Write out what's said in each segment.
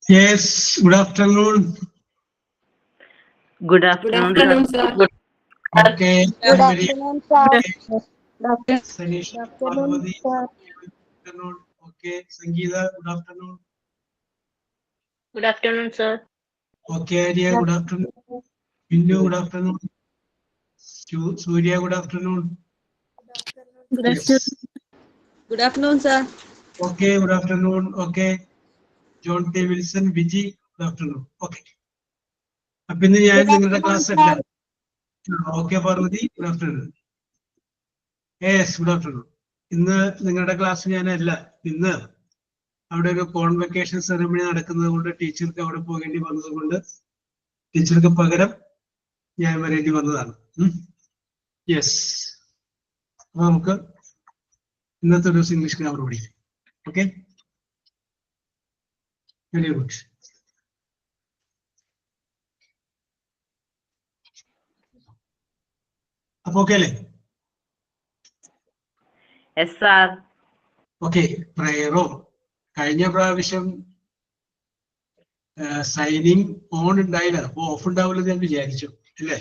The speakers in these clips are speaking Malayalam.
Yes, good afternoon. Good afternoon, sir. Okay, Good afternoon, sir. Sanish, Good afternoon, Parvati, sir. good afternoon. Okay, Sangeeta, good afternoon. Good afternoon, sir. Okay, Arya, good afternoon. Bindu, good afternoon. Surya, good afternoon. Good Yes. afternoon. Good afternoon, sir. Okay, good afternoon. Okay. John K. Wilson, Viji, good afternoon. Okay. അപ്പൊ ഇന്ന് ഞാൻ നിങ്ങളുടെ ക്ലാസ് അല്ല. Okay Parvathi, good afternoon. Yes, good afternoon. ഇന്ന് നിങ്ങളുടെ ക്ലാസ് ഞാനല്ല. ഇന്ന് അവിടെ ഒരു കോൺവെക്കേഷൻ സെറമണി നടക്കുന്നത് കൊണ്ട് ടീച്ചർക്ക് അവിടെ പോകേണ്ടി വന്നത് കൊണ്ട് ടീച്ചർക്ക് പകരം ഞാൻ വരേണ്ടി വന്നതാണ്. യെസ്. അപ്പൊ നമുക്ക് ഇന്നത്തെ ദിവസം ഇംഗ്ലീഷ് ഗ്രാമർ പഠിക്കാം. Okay, very good. അപ്പൊ ഓക്കെ അല്ലേ? Yes, sir. ഓക്കെ, പ്രയറോ കഴിഞ്ഞ പ്രാവശ്യം സൈനിങ് ഓൺ ഉണ്ടായില്ല, അപ്പൊ ഓഫ് ഉണ്ടാവില്ലെന്ന് ഞാൻ വിചാരിച്ചു അല്ലേ?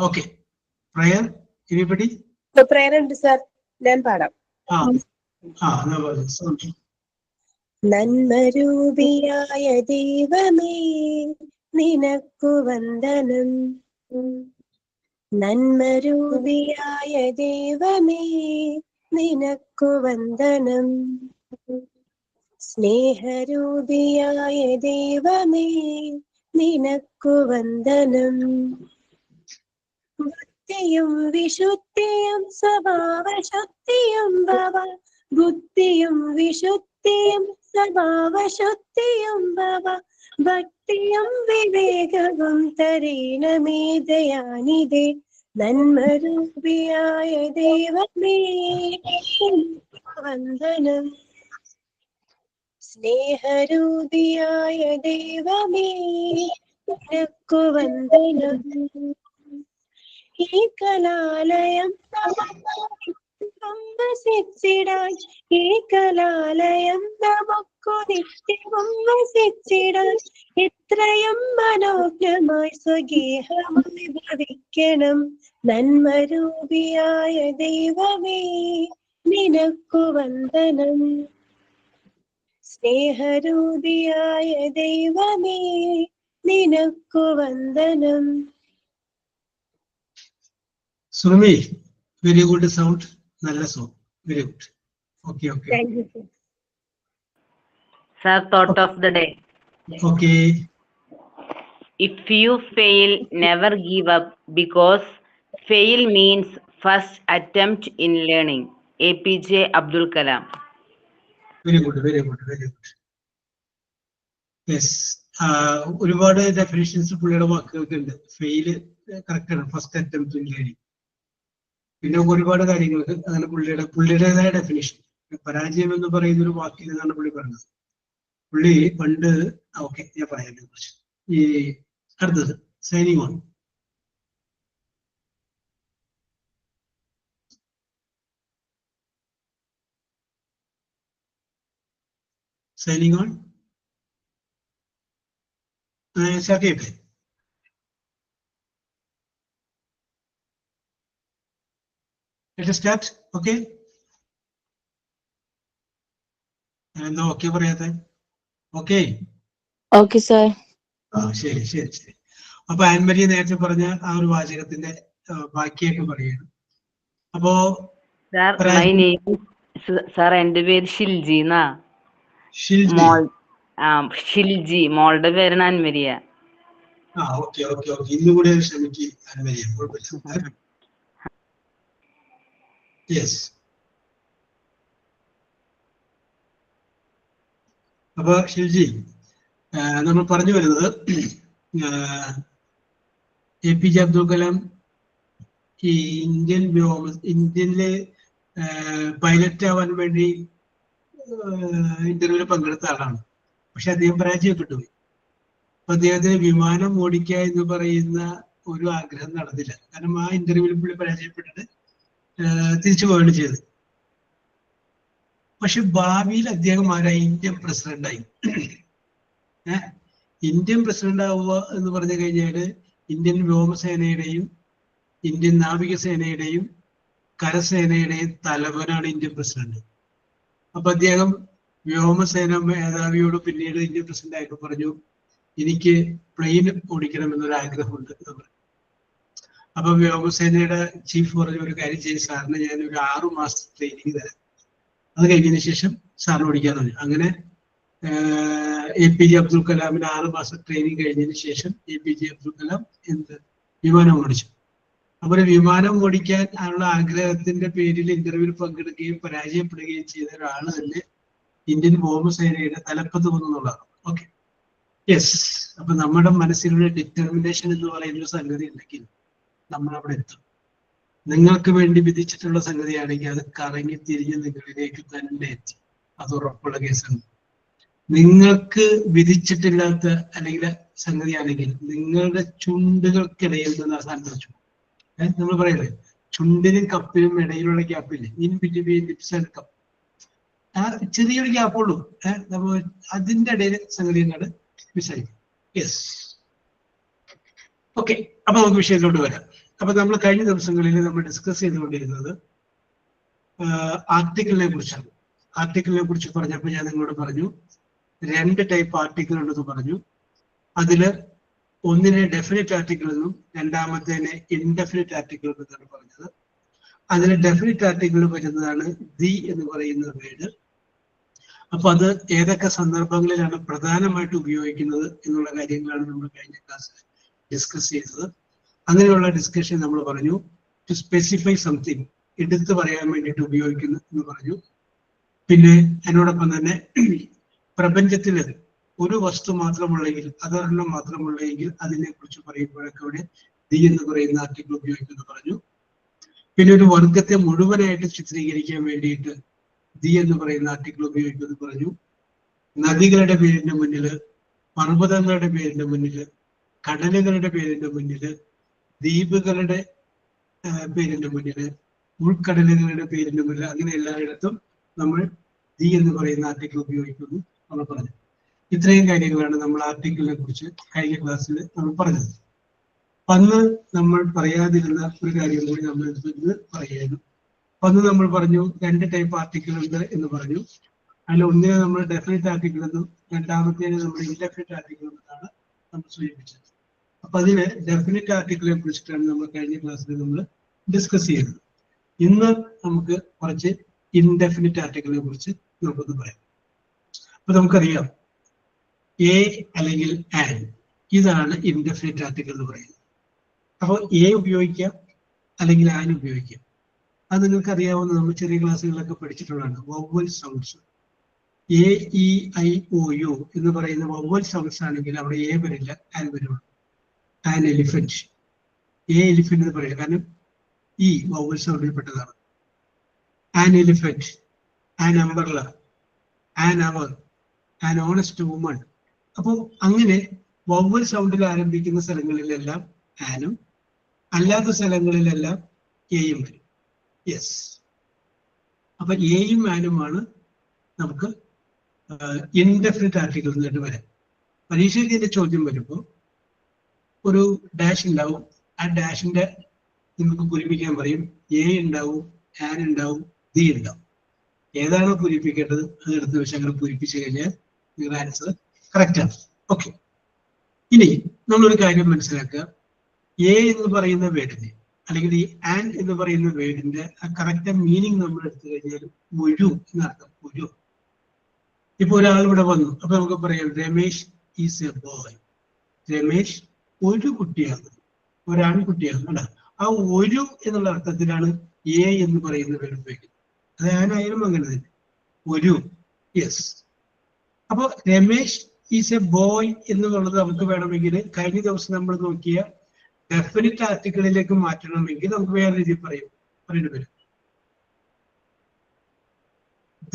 Okay, prayer anybody? പ്രേയർ ഉണ്ട് സർ, ഞാൻ പാടാം. നന്മരൂപിയായ ദൈവമേ നിനക്കു വന്ദനം. നന്മരൂപിയായ ദൈവമേ നിനക്കു വന്ദനം. സ്നേഹരൂപിയായ ദൈവമേ നിനക്കു വന്ദനം. ബുദ്ധിയും വിശുദ്ധിയും സ്വഭാവശുദ്ധിയും ഭവ. ബുദ്ധിയും വിശുദ്ധിയും സ്വഭാവശുദ്ധിയും ഭവ. ഭക്തിയും വിവേകവും തരീണമേ ദയാനിധേ. നന്മരൂപിയായ ദൈവമേ വന്ദനം. സ്നേഹരൂപിയായ ദൈവമേ നിനക്കു വന്ദനം. ഈ കലാലയം വസിച്ചിടാൻ, ഈ കലാലയം നമുക്കു നിത്യവും വസിച്ചിടാൻ എത്രയും മനോജ്ഞമായി സ്വഗേഹമായി ഭവിക്കണം. നന്മരൂപിയായ ദൈവമേ നിനക്കു വന്ദനം. സ്നേഹരൂപിയായ ദൈവമേ നിനക്കു വന്ദനം. സുറമി, വെരി ഗുഡ് സൗണ്ട്, നല്ല sound, very good. Okay okay. Thank you sir. Sir, thought of the day. Okay. If you fail, never give up, because fail means first attempt in learning. APJ Abdul Kalam. Very good, very good, very good. Yes, ഒരുപാട് ഡെഫിനിഷൻസ് പുള്ളിയുടെ വാക്കുകൾക്ക് ഉണ്ട്. ഫെയില് കറക്റ്റ് ആണ്, ഫസ്റ്റ് അറ്റംപ്റ്റ് ഇൻ ലേണിംഗ്. പിന്നെ ഒരുപാട് കാര്യങ്ങൾക്ക് അങ്ങനെ പുള്ളിയുടേതായ ഡെഫിനിഷൻ. പരാജയം എന്ന് പറയുന്ന ഒരു വാക്കിൽ നിന്നാണ് പുള്ളി പറഞ്ഞത്. പുള്ളി പണ്ട് ഓക്കെ ഞാൻ പറയാം കുറിച്ച്. ഈ അടുത്തത് signing on. Signing on start ചെയ്യട്ടെ? Let us start. Okay. എന്താ ഓക്കെ പറയാത്തെ? Okay Okay, sir. ശരി ശരി ശരി. അപ്പൊ ആൻമരി നേരത്തെ പറഞ്ഞ ആ ഒരു വാചകത്തിന്റെ ബാക്കിയായിട്ട് പറയുകയാണ്. അപ്പോ Sir, my name is Sir, എൻ്റെ പേര് ഷിൽജി എന്നാ. ഷിൽജി, മോളുടെ പേര് Annmaria. Okay okay okay, ഇന്നുകൂടെ ക്ഷമിക്ക് Ann Maria, കുഴപ്പമില്ല. യെസ്. അപ്പൊ ഷിൽജി, നമ്മൾ പറഞ്ഞു വരുന്നത് APJ അബ്ദുൽ കലാം ഈ ഇന്ത്യനിലെ പൈലറ്റ് ആവാൻ വേണ്ടി ഇന്റർവ്യൂവിൽ പങ്കെടുത്ത ആളാണ്. പക്ഷെ അദ്ദേഹം പരാജയപ്പെട്ടു പോയി. അപ്പൊ അദ്ദേഹത്തിന് വിമാനം ഓടിക്കുക എന്ന് പറയുന്ന ഒരു ആഗ്രഹം നടന്നില്ല. കാരണം ആ ഇന്റർവ്യൂവിൽ പുള്ളി പരാജയപ്പെട്ടിട്ട് തിരിച്ചു പോവുകയാണ് ചെയ്തത്. പക്ഷെ ഭാവിയിൽ അദ്ദേഹം ആരായി? ഇന്ത്യൻ പ്രസിഡന്റായി. ഇന്ത്യൻ പ്രസിഡന്റ് ആവുക എന്ന് പറഞ്ഞു കഴിഞ്ഞാൽ ഇന്ത്യൻ വ്യോമസേനയുടെയും ഇന്ത്യൻ നാവികസേനയുടെയും കരസേനയുടെയും തലവനാണ് ഇന്ത്യൻ പ്രസിഡന്റ്. അപ്പൊ അദ്ദേഹം വ്യോമസേന മേധാവിയോട് പിന്നീട് ഇന്ത്യൻ പ്രസിഡന്റ് ആയിട്ട് പറഞ്ഞു, എനിക്ക് പ്ലെയിൻ ഓടിക്കണം എന്നൊരു ആഗ്രഹമുണ്ട് എന്ന് പറഞ്ഞു. അപ്പൊ വ്യോമസേനയുടെ ചീഫ് പറഞ്ഞ ഒരു കാര്യം ചെയ്ത് സാറിന് ഞാൻ ഒരു 6 മാസത്തെ ട്രെയിനിങ് തരാം, അത് കഴിഞ്ഞതിന് ശേഷം സാറിന് ഓടിക്കാന്ന് പറഞ്ഞു. അങ്ങനെ APJ അബ്ദുൽ കലാമിന് 6 മാസം ട്രെയിനിങ് കഴിഞ്ഞതിന് ശേഷം APJ അബ്ദുൽ കലാം വിമാനം ഓടിച്ചു. അപ്പോൾ വിമാനം ഓടിക്കാൻ ഉള്ള ആഗ്രഹത്തിന്റെ പേരിൽ ഇന്റർവ്യൂവിൽ പങ്കെടുക്കുകയും പരാജയപ്പെടുകയും ചെയ്ത ഒരാള് തന്നെ ഇന്ത്യൻ വ്യോമസേനയുടെ തലപ്പത്ത് വന്നുള്ളതാണ്. Okay, yes. അപ്പൊ നമ്മുടെ മനസ്സിലുള്ള ഡിറ്റർമിനേഷൻ എന്ന് പറയുന്ന ഒരു സംഗതി ഉണ്ടെങ്കിൽ നമ്മൾ അവിടെ എത്തും. നിങ്ങൾക്ക് വേണ്ടി വിധിച്ചിട്ടുള്ള സംഗതിയാണെങ്കിൽ അത് കറങ്ങി തിരിഞ്ഞ് നിങ്ങളിലേക്ക് തന്നെ എത്തും. അത് ഉറപ്പുള്ള കേസാണ്. നിങ്ങൾക്ക് വിധിച്ചിട്ടില്ലാത്ത അല്ലെങ്കിൽ സംഗതിയാണെങ്കിൽ നിങ്ങളുടെ ചുണ്ടുകൾക്കിടയിൽ നിന്ന് സാധനം നമ്മൾ പറയല്ലേ, ചുണ്ടിനും കപ്പിനും ഇടയിലുള്ള ഗ്യാപ്പില്ലേ, in between lips and cup, ആ ചെറിയൊരു ഗ്യാപ്പുള്ളൂ. നമ്മൾ അതിന്റെ ഇടയിൽ സംഗതി എന്നാണ് വിചാരിക്കും. Yes, okay. അപ്പൊ നമുക്ക് വിഷയത്തിലോട്ട് വരാം. അപ്പൊ നമ്മൾ കഴിഞ്ഞ ദിവസങ്ങളിൽ നമ്മൾ ഡിസ്കസ് ചെയ്തുകൊണ്ടിരുന്നത് ആർട്ടിക്കിളിനെ കുറിച്ചാണ്. ആർട്ടിക്കിളിനെ കുറിച്ച് പറഞ്ഞപ്പോൾ ഞാൻ നിങ്ങളോട് പറഞ്ഞു 2 ടൈപ്പ് ആർട്ടിക്കിൾ ഉണ്ടെന്ന് പറഞ്ഞു. അതില് ഒന്നിനെ ഡെഫിനിറ്റ് ആർട്ടിക്കിൾ എന്നും രണ്ടാമത്തേനെ ഇൻഡെഫിനിറ്റ് ആർട്ടിക്കിൾ എന്നാണ് പറഞ്ഞത്. അതിൽ ഡെഫിനിറ്റ് ആർട്ടിക്കിൾ വരുന്നതാണ് ദി എന്ന് പറയുന്ന വേർഡ്. അപ്പൊ അത് ഏതൊക്കെ സന്ദർഭങ്ങളിലാണ് പ്രധാനമായിട്ട് ഉപയോഗിക്കുന്നത് എന്നുള്ള കാര്യങ്ങളാണ് നമ്മൾ കഴിഞ്ഞ ക്ലാസ്സിൽ ഡിസ്കസ് ചെയ്തത്. അങ്ങനെയുള്ള ഡിസ്കഷൻ നമ്മൾ പറഞ്ഞു ടു സ്പെസിഫൈ സംതിങ്, എടുത്തു പറയാൻ വേണ്ടിയിട്ട് ഉപയോഗിക്കുന്നു എന്ന് പറഞ്ഞു. പിന്നെ അതിനോടൊപ്പം തന്നെ പ്രപഞ്ചത്തിൽ ഒരു വസ്തു മാത്രമുള്ളെങ്കിൽ, അതൊരെണ്ണം മാത്രമുള്ളെങ്കിൽ അതിനെ കുറിച്ച് പറയുമ്പോഴൊക്കെ അവിടെ ദി എന്ന് പറയുന്ന ആർട്ടിക്കിൾ ഉപയോഗിക്കുന്നു പറഞ്ഞു. പിന്നെ ഒരു വർഗത്തെ മുഴുവനായിട്ട് ചിത്രീകരിക്കാൻ വേണ്ടിയിട്ട് ദി എന്ന് പറയുന്ന ആർട്ടിക്കിൾ ഉപയോഗിക്കുന്നു പറഞ്ഞു. നദികളുടെ പേരിന്റെ മുന്നില്, പർവ്വതങ്ങളുടെ പേരിന്റെ മുന്നില്, കടലുകളുടെ പേരിന്റെ മുന്നില്, ദ്വീപുകളുടെ പേരിന്റെ മുന്നില്, ഉൾക്കടലുകളുടെ പേരിന്റെ മുന്നിൽ, അങ്ങനെ എല്ലായിടത്തും നമ്മൾ ദി എന്ന് പറയുന്ന ആർട്ടിക്കിൾ ഉപയോഗിക്കുന്നു നമ്മൾ പറഞ്ഞു. ഇത്രയും കാര്യങ്ങളാണ് നമ്മൾ ആർട്ടിക്കിളിനെ കുറിച്ച് കഴിഞ്ഞ ക്ലാസ്സിൽ നമ്മൾ പറഞ്ഞത്. അന്ന് നമ്മൾ പറയാതിരുന്ന ഒരു കാര്യം കൂടി നമ്മൾ ഇന്ന് പറയുന്നു. അന്ന് നമ്മൾ പറഞ്ഞു 2 ടൈപ്പ് ആർട്ടിക്കിൾ ഉണ്ട് എന്ന് പറഞ്ഞു. അതിൽ ഒന്നിനെ നമ്മൾ ഡെഫിനിറ്റ് ആർട്ടിക്കിൾ എന്നും രണ്ടാമത്തേനെ നമ്മൾ ഇൻഡെഫിനിറ്റ് ആർട്ടിക്കിൾ എന്നാണ് നമ്മൾ സൂചിപ്പിച്ചത്. അപ്പൊ അതിന് ഡെഫിനിറ്റ് ആർട്ടിക്കിളിനെ കുറിച്ചിട്ടാണ് നമ്മൾ കഴിഞ്ഞ ക്ലാസ്സിൽ നമ്മൾ ഡിസ്കസ് ചെയ്യുന്നത്. ഇന്ന് നമുക്ക് കുറച്ച് ഇൻഡെഫിനിറ്റ് ആർട്ടിക്കിളിനെ കുറിച്ച് നമുക്കൊന്ന് പറയാം. അപ്പൊ നമുക്കറിയാം എ അല്ലെങ്കിൽ ആൻ, ഇതാണ് ഇൻഡെഫിനിറ്റ് ആർട്ടിക്കിൾ എന്ന് പറയുന്നത്. അപ്പോൾ എ ഉപയോഗിക്കാം അല്ലെങ്കിൽ ആൻ ഉപയോഗിക്കാം. അത് നിങ്ങൾക്ക് അറിയാവുന്ന നമ്മൾ ചെറിയ ക്ലാസ്സുകളിലൊക്കെ പഠിച്ചിട്ടുള്ളതാണ്. വവ്വൽ സൗണ്ട്സ് AEIOU എന്ന് പറയുന്ന വവ്വൽ സൗണ്ട്സ് ആണെങ്കിൽ അവിടെ എ വരില്ല, ആൻ വരുള്ളൂ. ആൻ എലിഫന്റ്, എലിഫന്റ് എന്ന് പറയാം, കാരണം ഈ വവ്വൽ സൗണ്ടിൽ പെട്ടതാണ്. An elephant, an umbrella, an hour, an honest woman. അപ്പോൾ അങ്ങനെ വവ്വൽ സൗണ്ടിൽ ആരംഭിക്കുന്ന സ്ഥലങ്ങളിലെല്ലാം ആനും അല്ലാത്ത സ്ഥലങ്ങളിലെല്ലാം എയും വരും. യെസ്, അപ്പൊ എയും ആനുമാണ് നമുക്ക് ഇൻഡെഫിനിറ്റ് ആർട്ടിക്കിൾ എന്നിട്ട് വരാം. പരീക്ഷയ്ക്ക് ഇതിന്റെ ചോദ്യം വരുമ്പോൾ ഒരു ഡാഷ് ഉണ്ടാവും. ആ ഡാഷിന്റെ നമുക്ക് പൂരിപ്പിക്കാൻ പറയും. എ ഉണ്ടാവും, ആൻ ഉണ്ടാവും, ദി ഉണ്ടാവും. ഏതാണോ പൂരിപ്പിക്കേണ്ടത് അത് എടുത്ത് വെച്ച് അങ്ങനെ പൂരിപ്പിച്ചു കഴിഞ്ഞാൽ നിങ്ങളുടെ ആൻസർ കറക്റ്റ് ആണ്. ഓക്കെ, ഇനി നമ്മളൊരു കാര്യം മനസ്സിലാക്കുക. എ എന്ന് പറയുന്ന വേർഡിന്റെ അല്ലെങ്കിൽ ഈ ആൻ എന്ന് പറയുന്ന വേർഡിന്റെ ആ കറക്റ്റ് മീനിങ് നമ്മൾ എടുത്തു കഴിഞ്ഞാൽ ഒരു എന്നർത്ഥം. ഒരു, ഇപ്പൊ ഒരാൾ ഇവിടെ വന്നു, അപ്പൊ നമുക്ക് പറയാം Ramesh is A boy. Ramesh ഒരു കുട്ടിയാണ്, ഒരാൺകുട്ടിയാണ്. അല്ല, ആ ഒരു എന്നുള്ള അർത്ഥത്തിലാണ് എ എന്ന് പറയുന്ന വേർഡ് ഉപയോഗിക്കുന്നത്. അത് ആനായാലും അങ്ങനെ തന്നെ, ഒരു. യെസ്, അപ്പൊ രമേശ് ഈസ് എ ബോയ് എന്നുള്ളത് നമുക്ക് വേണമെങ്കിൽ കഴിഞ്ഞ ദിവസം നമ്മൾ നോക്കിയ ഡെഫിനിറ്റ് ആർട്ടിക്കിളിലേക്ക് മാറ്റണമെങ്കിൽ നമുക്ക് വേറെ രീതിയിൽ പറയേണ്ടി വരും.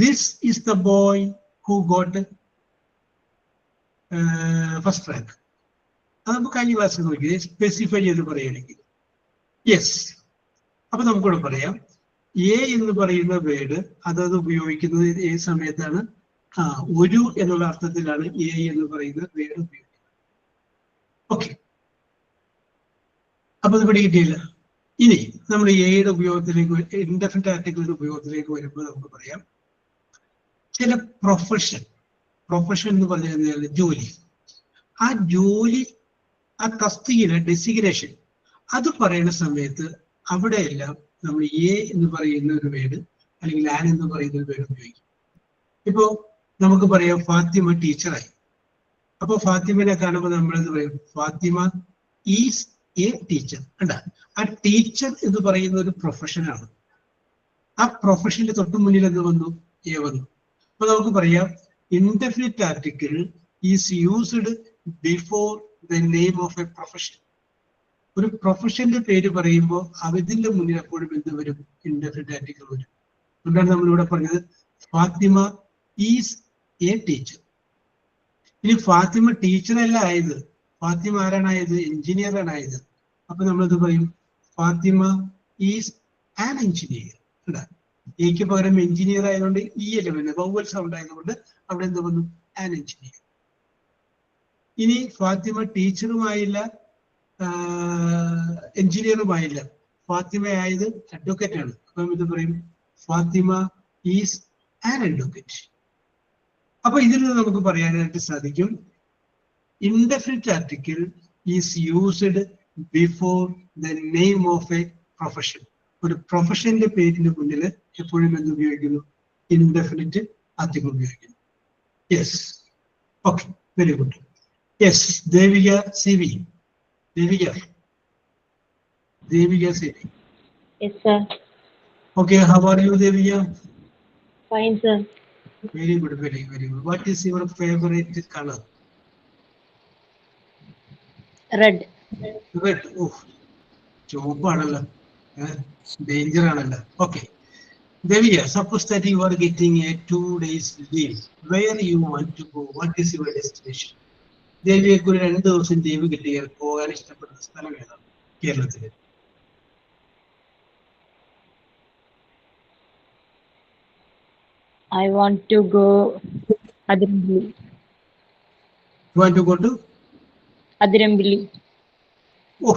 This is the boy who got first rank. അത് നമുക്ക് കഴിഞ്ഞ ക്ലാസ്സിൽ നോക്കി സ്പെസിഫൈ ചെയ്ത് പറയുകയാണെങ്കിൽ യെസ്. അപ്പൊ നമുക്കിവിടെ പറയാം എ എന്ന് പറയുന്ന വേർഡ് അതത് ഉപയോഗിക്കുന്നത് ഏത് സമയത്താണ്? ഒരു എന്നുള്ള അർത്ഥത്തിലാണ് എ എന്ന് പറയുന്ന വേർഡ് ഉപയോഗിക്കുന്നത്. ഓക്കെ, അപ്പൊ അത് പിടികിട്ടിയില്ല. ഇനി നമ്മൾ എയുടെ ഉപയോഗത്തിലേക്ക്, ഇൻഡെഫിനിറ്റ് ആർട്ടിക്കിളിന്റെ ഉപയോഗത്തിലേക്ക് വരുമ്പോൾ നമുക്ക് പറയാം ചില പ്രൊഫഷൻ എന്ന് പറഞ്ഞു കഴിഞ്ഞാൽ ജോലി, ആ ജോലി, ആ തസ്തികയിലെ ഡെസിഗ്നേഷൻ അത് പറയുന്ന സമയത്ത് അവിടെയെല്ലാം നമ്മൾ എ എന്ന് പറയുന്ന ഒരു വേർഡ് അല്ലെങ്കിൽ ആൻ എന്ന് പറയുന്ന ഒരു വേർഡ് ഉപയോഗിക്കും. ഇപ്പോ നമുക്ക് പറയാം ഫാത്തിമ ടീച്ചറായി. അപ്പൊ ഫാത്തിമനെ കാണുമ്പോൾ നമ്മൾ എന്ത് പറയും? Fathima is a teacher. കണ്ട, ആ ടീച്ചർ എന്ന് പറയുന്ന ഒരു പ്രൊഫഷനാണ്. ആ പ്രൊഫഷന്റെ തൊട്ട് മുന്നിൽ എന്ത് വന്നു? എ വന്നു. അപ്പൊ നമുക്ക് പറയാം indefinite article is used before the name of a profession. ഒരു പ്രൊഫഷന്റെ പേര് പറയുമ്പോൾ അതിന്റെ മുന്നിൽ എപ്പോഴും എന്ത് വരും? ഇൻഡെഫിനിറ്റ് ആർട്ടിക്കിൾ വരും. അതുകൊണ്ടാണ് നമ്മളിവിടെ പറഞ്ഞത് ഫാത്തിമ ഈസ് എ ടീച്ചർ. ഇനി ഫാത്തിമ ടീച്ചറല്ല ആയത്, ഫാത്തിമ ആരാണായത്? എഞ്ചിനീയറാണ് ആയത്. അപ്പൊ നമ്മളത് പറയും ഫാത്തിമ ഈസ് ആൻ എഞ്ചിനീയർ. എക്ക് പകരം എഞ്ചിനീയർ ആയതുകൊണ്ട് ഈ അല്ല വരുന്നത്, വവ്വൽ സൗണ്ട് ആയതുകൊണ്ട് അവിടെ എന്ത് വന്നു? An engineer. ഇനി ഫാത്തിമ ടീച്ചറുമായില്ല, എഞ്ചിനീയറുമായില്ല, ഫാത്തിമ ആയത് അഡ്വക്കേറ്റ് ആണ്. അപ്പം ഇത് പറയും ഫാത്തിമ ഈസ് ആൻ അഡ്വക്കേറ്റ്. അപ്പൊ ഇതിൽ നിന്ന് നമുക്ക് പറയാനായിട്ട് സാധിക്കും indefinite article is used before the name of a profession. ഒരു പ്രൊഫഷന്റെ പേരിന് മുന്നിൽ എപ്പോഴും എന്ത് ഉപയോഗിക്കുന്നു? ഇൻഡെഫിനിറ്റ് ആർട്ടിക്കിൾ ഉപയോഗിക്കുന്നു. Yes, okay, very good. Yes, Devika C V. Devika C V. Yes, sir. Okay, how are you, Deviya? Fine, sir. Very good, very good. What is your favorite color? Red. Red. Oh, ചുവപ്പാണല്ലോ, ഡേഞ്ചർ ആണല്ലോ. Okay, Deviya, suppose that you are getting a 2 days leave. Where you want to go? What is your destination? ദേവിയക്ക് ഒരു 2 ദിവസം ലീവ് കിട്ടിയാൽ പോകാൻ ഇഷ്ടപ്പെടുന്ന സ്ഥലം ഏതാണ് കേരളത്തില്? I want to go Adirambili. You want to go to? Adirambili. ഓ,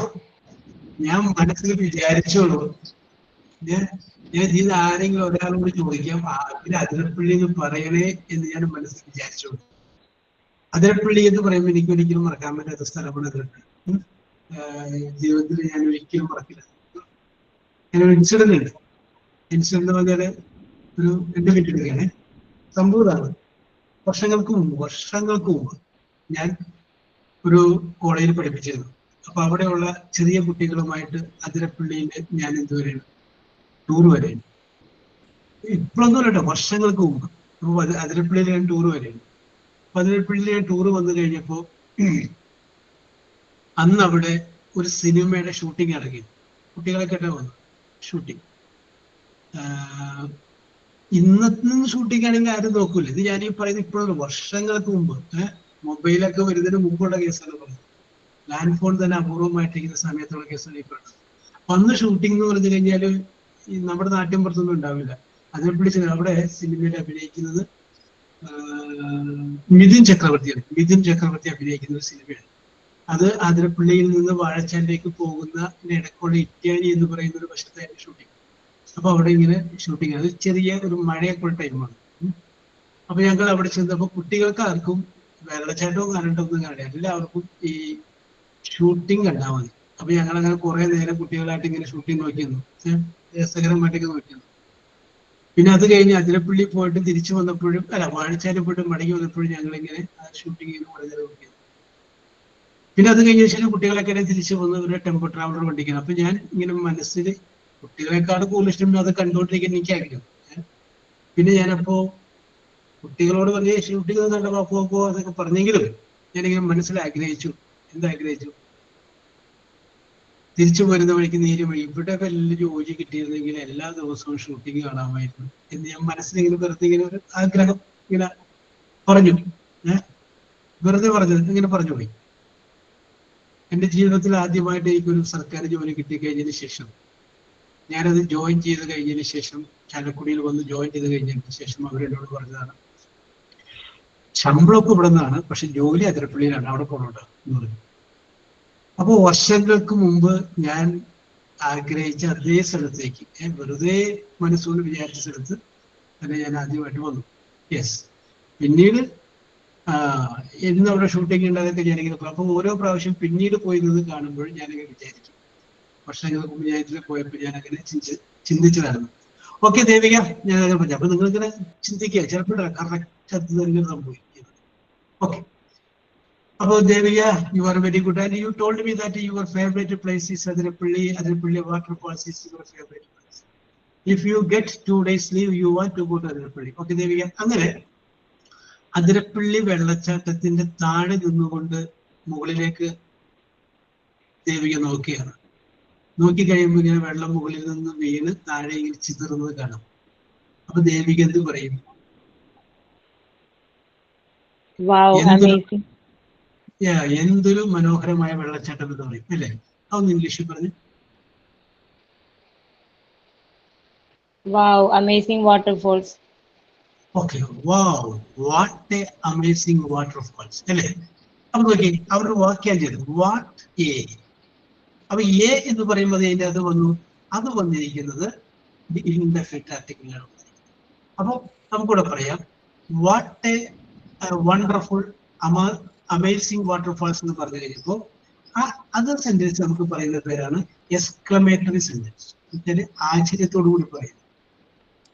ഞാൻ മനസ്സിൽ വിചാരിച്ചോളൂ, ഞാൻ ഇത് ആരെങ്കിലും ഒരാളോട് ചോദിക്കാം പിന്നെ അതിരപ്പള്ളി എന്ന് പറയണേ എന്ന് ഞാൻ മനസ്സിൽ വിചാരിച്ചോളൂ. അതിരപ്പള്ളി എന്ന് പറയുമ്പോൾ എനിക്ക് ഒരിക്കലും മറക്കാൻ പറ്റാത്ത സ്ഥലമാണ് അതിരപ്പള്ളി. ജീവിതത്തിൽ ഞാൻ ഒരിക്കലും മറക്കില്ല. ഞാനൊരു ഇൻസിഡന്റ് ഉണ്ട്. ഇൻസിഡന്റ് എന്ന് പറഞ്ഞാല് ഒരു 2 മിനിറ്റ് എടുക്കുകയാണെ. സംഭവമാണ് വർഷങ്ങൾക്ക് മുമ്പ് ഞാൻ ഒരു കോളേജിൽ പഠിപ്പിച്ചിരുന്നു. അപ്പൊ അവിടെയുള്ള ചെറിയ കുട്ടികളുമായിട്ട് അതിരപ്പള്ളിയിൽ ഞാൻ എന്തുവരെയാണ് ടൂർ വരെയാണ്. ഇപ്പോഴൊന്നും കേട്ടോ, വർഷങ്ങൾക്ക് മുമ്പ്. അപ്പൊ അതിരപ്പള്ളിയിൽ ഞാൻ ടൂർ വരെയാണ്. അപ്പൊ അതിരപ്പള്ളിയിൽ ഞാൻ ടൂർ വന്നു കഴിഞ്ഞപ്പോ അന്ന് അവിടെ ഒരു സിനിമയുടെ ഷൂട്ടിംഗ് ഇറങ്ങി. കുട്ടികളൊക്കെ വന്നു ഷൂട്ടിംഗ്. ഇന്നത്തെ ഷൂട്ടിംഗ് ആണെങ്കിൽ ആരും നോക്കൂല. ഇത് ഞാൻ ഈ പറയുന്നത് ഇപ്പോഴും വർഷങ്ങൾക്ക് മുമ്പ്, മൊബൈലൊക്കെ വരുന്നതിന് മുമ്പുള്ള കേസാണ് പറയുന്നത്. ലാൻഡ് ഫോൺ തന്നെ അപൂർവമായിട്ടിരിക്കുന്ന സമയത്തുള്ള കേസാണ് ഈ പറയുന്നത്. അന്ന് ഷൂട്ടിംഗ് എന്ന് പറഞ്ഞു കഴിഞ്ഞാല് നമ്മുടെ നാട്ടിൻ പുറത്തൊന്നും ഉണ്ടാവില്ല. അതിനെ പിടിച്ചത് അവിടെ സിനിമയിൽ അഭിനയിക്കുന്നത് മിഥുൻ ചക്രവർത്തി അഭിനയിക്കുന്ന ഒരു സിനിമയാണ്. അത് അതിരപ്പള്ളിയിൽ നിന്ന് വാഴച്ചാലിലേക്ക് പോകുന്ന ഇടയ്ക്കുള്ള ഇറ്റാനി എന്ന് പറയുന്ന ഒരു വശത്തായിരുന്നു ഷൂട്ടിംഗ്. അപ്പൊ അവിടെ ഇങ്ങനെ ഷൂട്ടിംഗ്, അത് ചെറിയ ഒരു മഴയൊക്കെ ടൈമാണ്. അപ്പൊ ഞങ്ങൾ അവിടെ ചെന്നപ്പോ കുട്ടികൾക്ക് ആർക്കും വെള്ളച്ചാട്ടവും കാണണ്ടൊന്നും കാണില്ല, എല്ലാവർക്കും ഈ ഷൂട്ടിംഗ് കണ്ടാൽ മതി. അപ്പൊ ഞങ്ങൾ അങ്ങനെ കുറെ നേരം കുട്ടികളായിട്ട് ഇങ്ങനെ ഷൂട്ടിംഗ് നോക്കിയിരുന്നു, രസകരമായിട്ടൊക്കെ നോക്കിയിരുന്നു. പിന്നെ അത് കഴിഞ്ഞ് അതിരപ്പള്ളി പോയിട്ട് തിരിച്ചു വന്നപ്പോഴും വാഴച്ചാലിൽ പോയിട്ട് മടങ്ങി വന്നപ്പോഴും ഞങ്ങൾ ഇങ്ങനെ ആ ഷൂട്ടിംഗ് ചെയ്ത് കുറെ നേരം നോക്കിയിരുന്നു. പിന്നെ അത് കഴിഞ്ഞ ശേഷം കുട്ടികളൊക്കെ തിരിച്ചു വന്ന് ഒരു ടെമ്പോ ട്രാവലർ വണ്ടിക്കണം. അപ്പൊ ഞാൻ ഇങ്ങനെ മനസ്സിൽ കുട്ടികളെക്കാട് കൂടുതൽ ഇഷ്ടം അത് കണ്ടുകൊണ്ടിരിക്കാൻ എനിക്കായിരിക്കും. പിന്നെ ഞാനപ്പോ കുട്ടികളോട് പറഞ്ഞ ഷൂട്ടിംഗ് കണ്ടപ്പോ അപ്പോ അതൊക്കെ പറഞ്ഞെങ്കിലും ഞാനിങ്ങനെ മനസ്സിൽ ആഗ്രഹിച്ചു. എന്താഗ്രഹിച്ചു? തിരിച്ചു പോരുന്ന വഴിക്ക് നേരെ വഴി ഇവിടെ വലിയ ജോലി കിട്ടിയിരുന്നെങ്കിൽ എല്ലാ ദിവസവും ഷൂട്ടിങ് കാണാമായിരുന്നു എന്ന് ഞാൻ മനസ്സിലിങ്ങനെ വെറുതെ ഇങ്ങനെ ഒരു ആഗ്രഹം ഇങ്ങനെ പറഞ്ഞു. വെറുതെ പറഞ്ഞത് ഇങ്ങനെ പറഞ്ഞു പോയി. എന്റെ ജീവിതത്തിൽ ആദ്യമായിട്ട് എനിക്കൊരു സർക്കാർ ജോലി കിട്ടിക്കഴിഞ്ഞതിന് ശേഷം ഞാനത് ജോയിൻ ചെയ്ത് കഴിഞ്ഞതിന് ശേഷം ചാലക്കുടിയിൽ വന്ന് ജോയിൻ ചെയ്ത് കഴിഞ്ഞതിന് ശേഷം അവരെന്നോട് പറഞ്ഞതാണ്, ശമ്പളമൊക്കെ ഇവിടെ നിന്നാണ്, പക്ഷെ ജോലി അതിരപ്പള്ളിയിലാണ്, അവിടെ പോകണുണ്ടോ എന്ന് പറഞ്ഞു. അപ്പോൾ വർഷങ്ങൾക്ക് മുമ്പ് ഞാൻ ആഗ്രഹിച്ച അതേ സ്ഥലത്തേക്ക് വെറുതെ മനസ്സുകൊണ്ട് വിചാരിച്ച സ്ഥലത്ത് തന്നെ ഞാൻ ആദ്യമായിട്ട് വന്നു. യെസ്. പിന്നീട് എന്ന് അവിടെ ഷൂട്ടിംഗ് ഉണ്ടായതൊക്കെ ഞാനിങ്ങനെ അപ്പോൾ ഓരോ പ്രാവശ്യം പിന്നീട് പോയിരുന്നത് കാണുമ്പോൾ ഞാനിങ്ങനെ വിചാരിക്കും, വർഷങ്ങൾക്ക് മുമ്പ് ഞാൻ ഇതിൽ പോയപ്പോൾ ഞാൻ അങ്ങനെ ചിന്തിച്ചതായിരുന്നു. ഓക്കെ ദേവിക, ഞാൻ അങ്ങനെ പറഞ്ഞു. അപ്പൊ നിങ്ങളിങ്ങനെ ചിന്തിക്കുക, ചിലപ്പോൾ കറക്റ്റ് അത് തന്നെ സംഭവിക്കും. Okay. About Deviya, you are very good, and you told me that your favorite place is Adirapalli waterfalls is your favorite place. If you get 2 days leave, you want to go to Adirapalli. Okay, Deviya. അങ്ങനെ അതിരപ്പള്ളി വെള്ളച്ചാട്ടത്തിന്റെ താഴെ നിന്നുകൊണ്ട് മുകളിലേക്ക് ദേവിക നോക്കിയാണ്. നോക്കി കഴിയുമ്പോൾ ഇങ്ങനെ വെള്ളം മുകളിൽ നിന്ന് വീണ് താഴെ ഇങ്ങനെ ചിതറുന്നത് കാണാം. അപ്പൊ ദേവിക എന്ത് പറയും? എന്തൊരു മനോഹരമായ വെള്ളച്ചാട്ടം എന്ന് പറയും അല്ലേ? അതൊന്ന് ഇംഗ്ലീഷിൽ പറഞ്ഞു. Wow, amazing waterfalls. Okay, wow, what a amazing waterfalls അല്ലേ? അപ്പൊ നോക്കി അവരുടെ വാക്യം ചെയ്തു വാട്ട് എ. അപ്പൊ എ എന്ന് പറയുമ്പോൾ അതിന്റെ അത് വന്നു, അത് വന്നിരിക്കുന്നത് ഇൻഡെഫിനിറ്റ് ആർട്ടിക്കിളിലാണ്. അപ്പൊ നമുക്കിവിടെ പറയാം what A wonderful amazing waterfalls എന്ന് പറഞ്ഞു കഴിഞ്ഞപ്പോൾ ആ അതർ സെന്റൻസ് നമുക്ക് പറയുന്ന പേരാണ് എക്സ്ക്ലമേറ്ററി സെന്റൻസ്. എന്നുവെച്ചാൽ ആശ്ചര്യത്തോടു കൂടി പറയുന്നത്.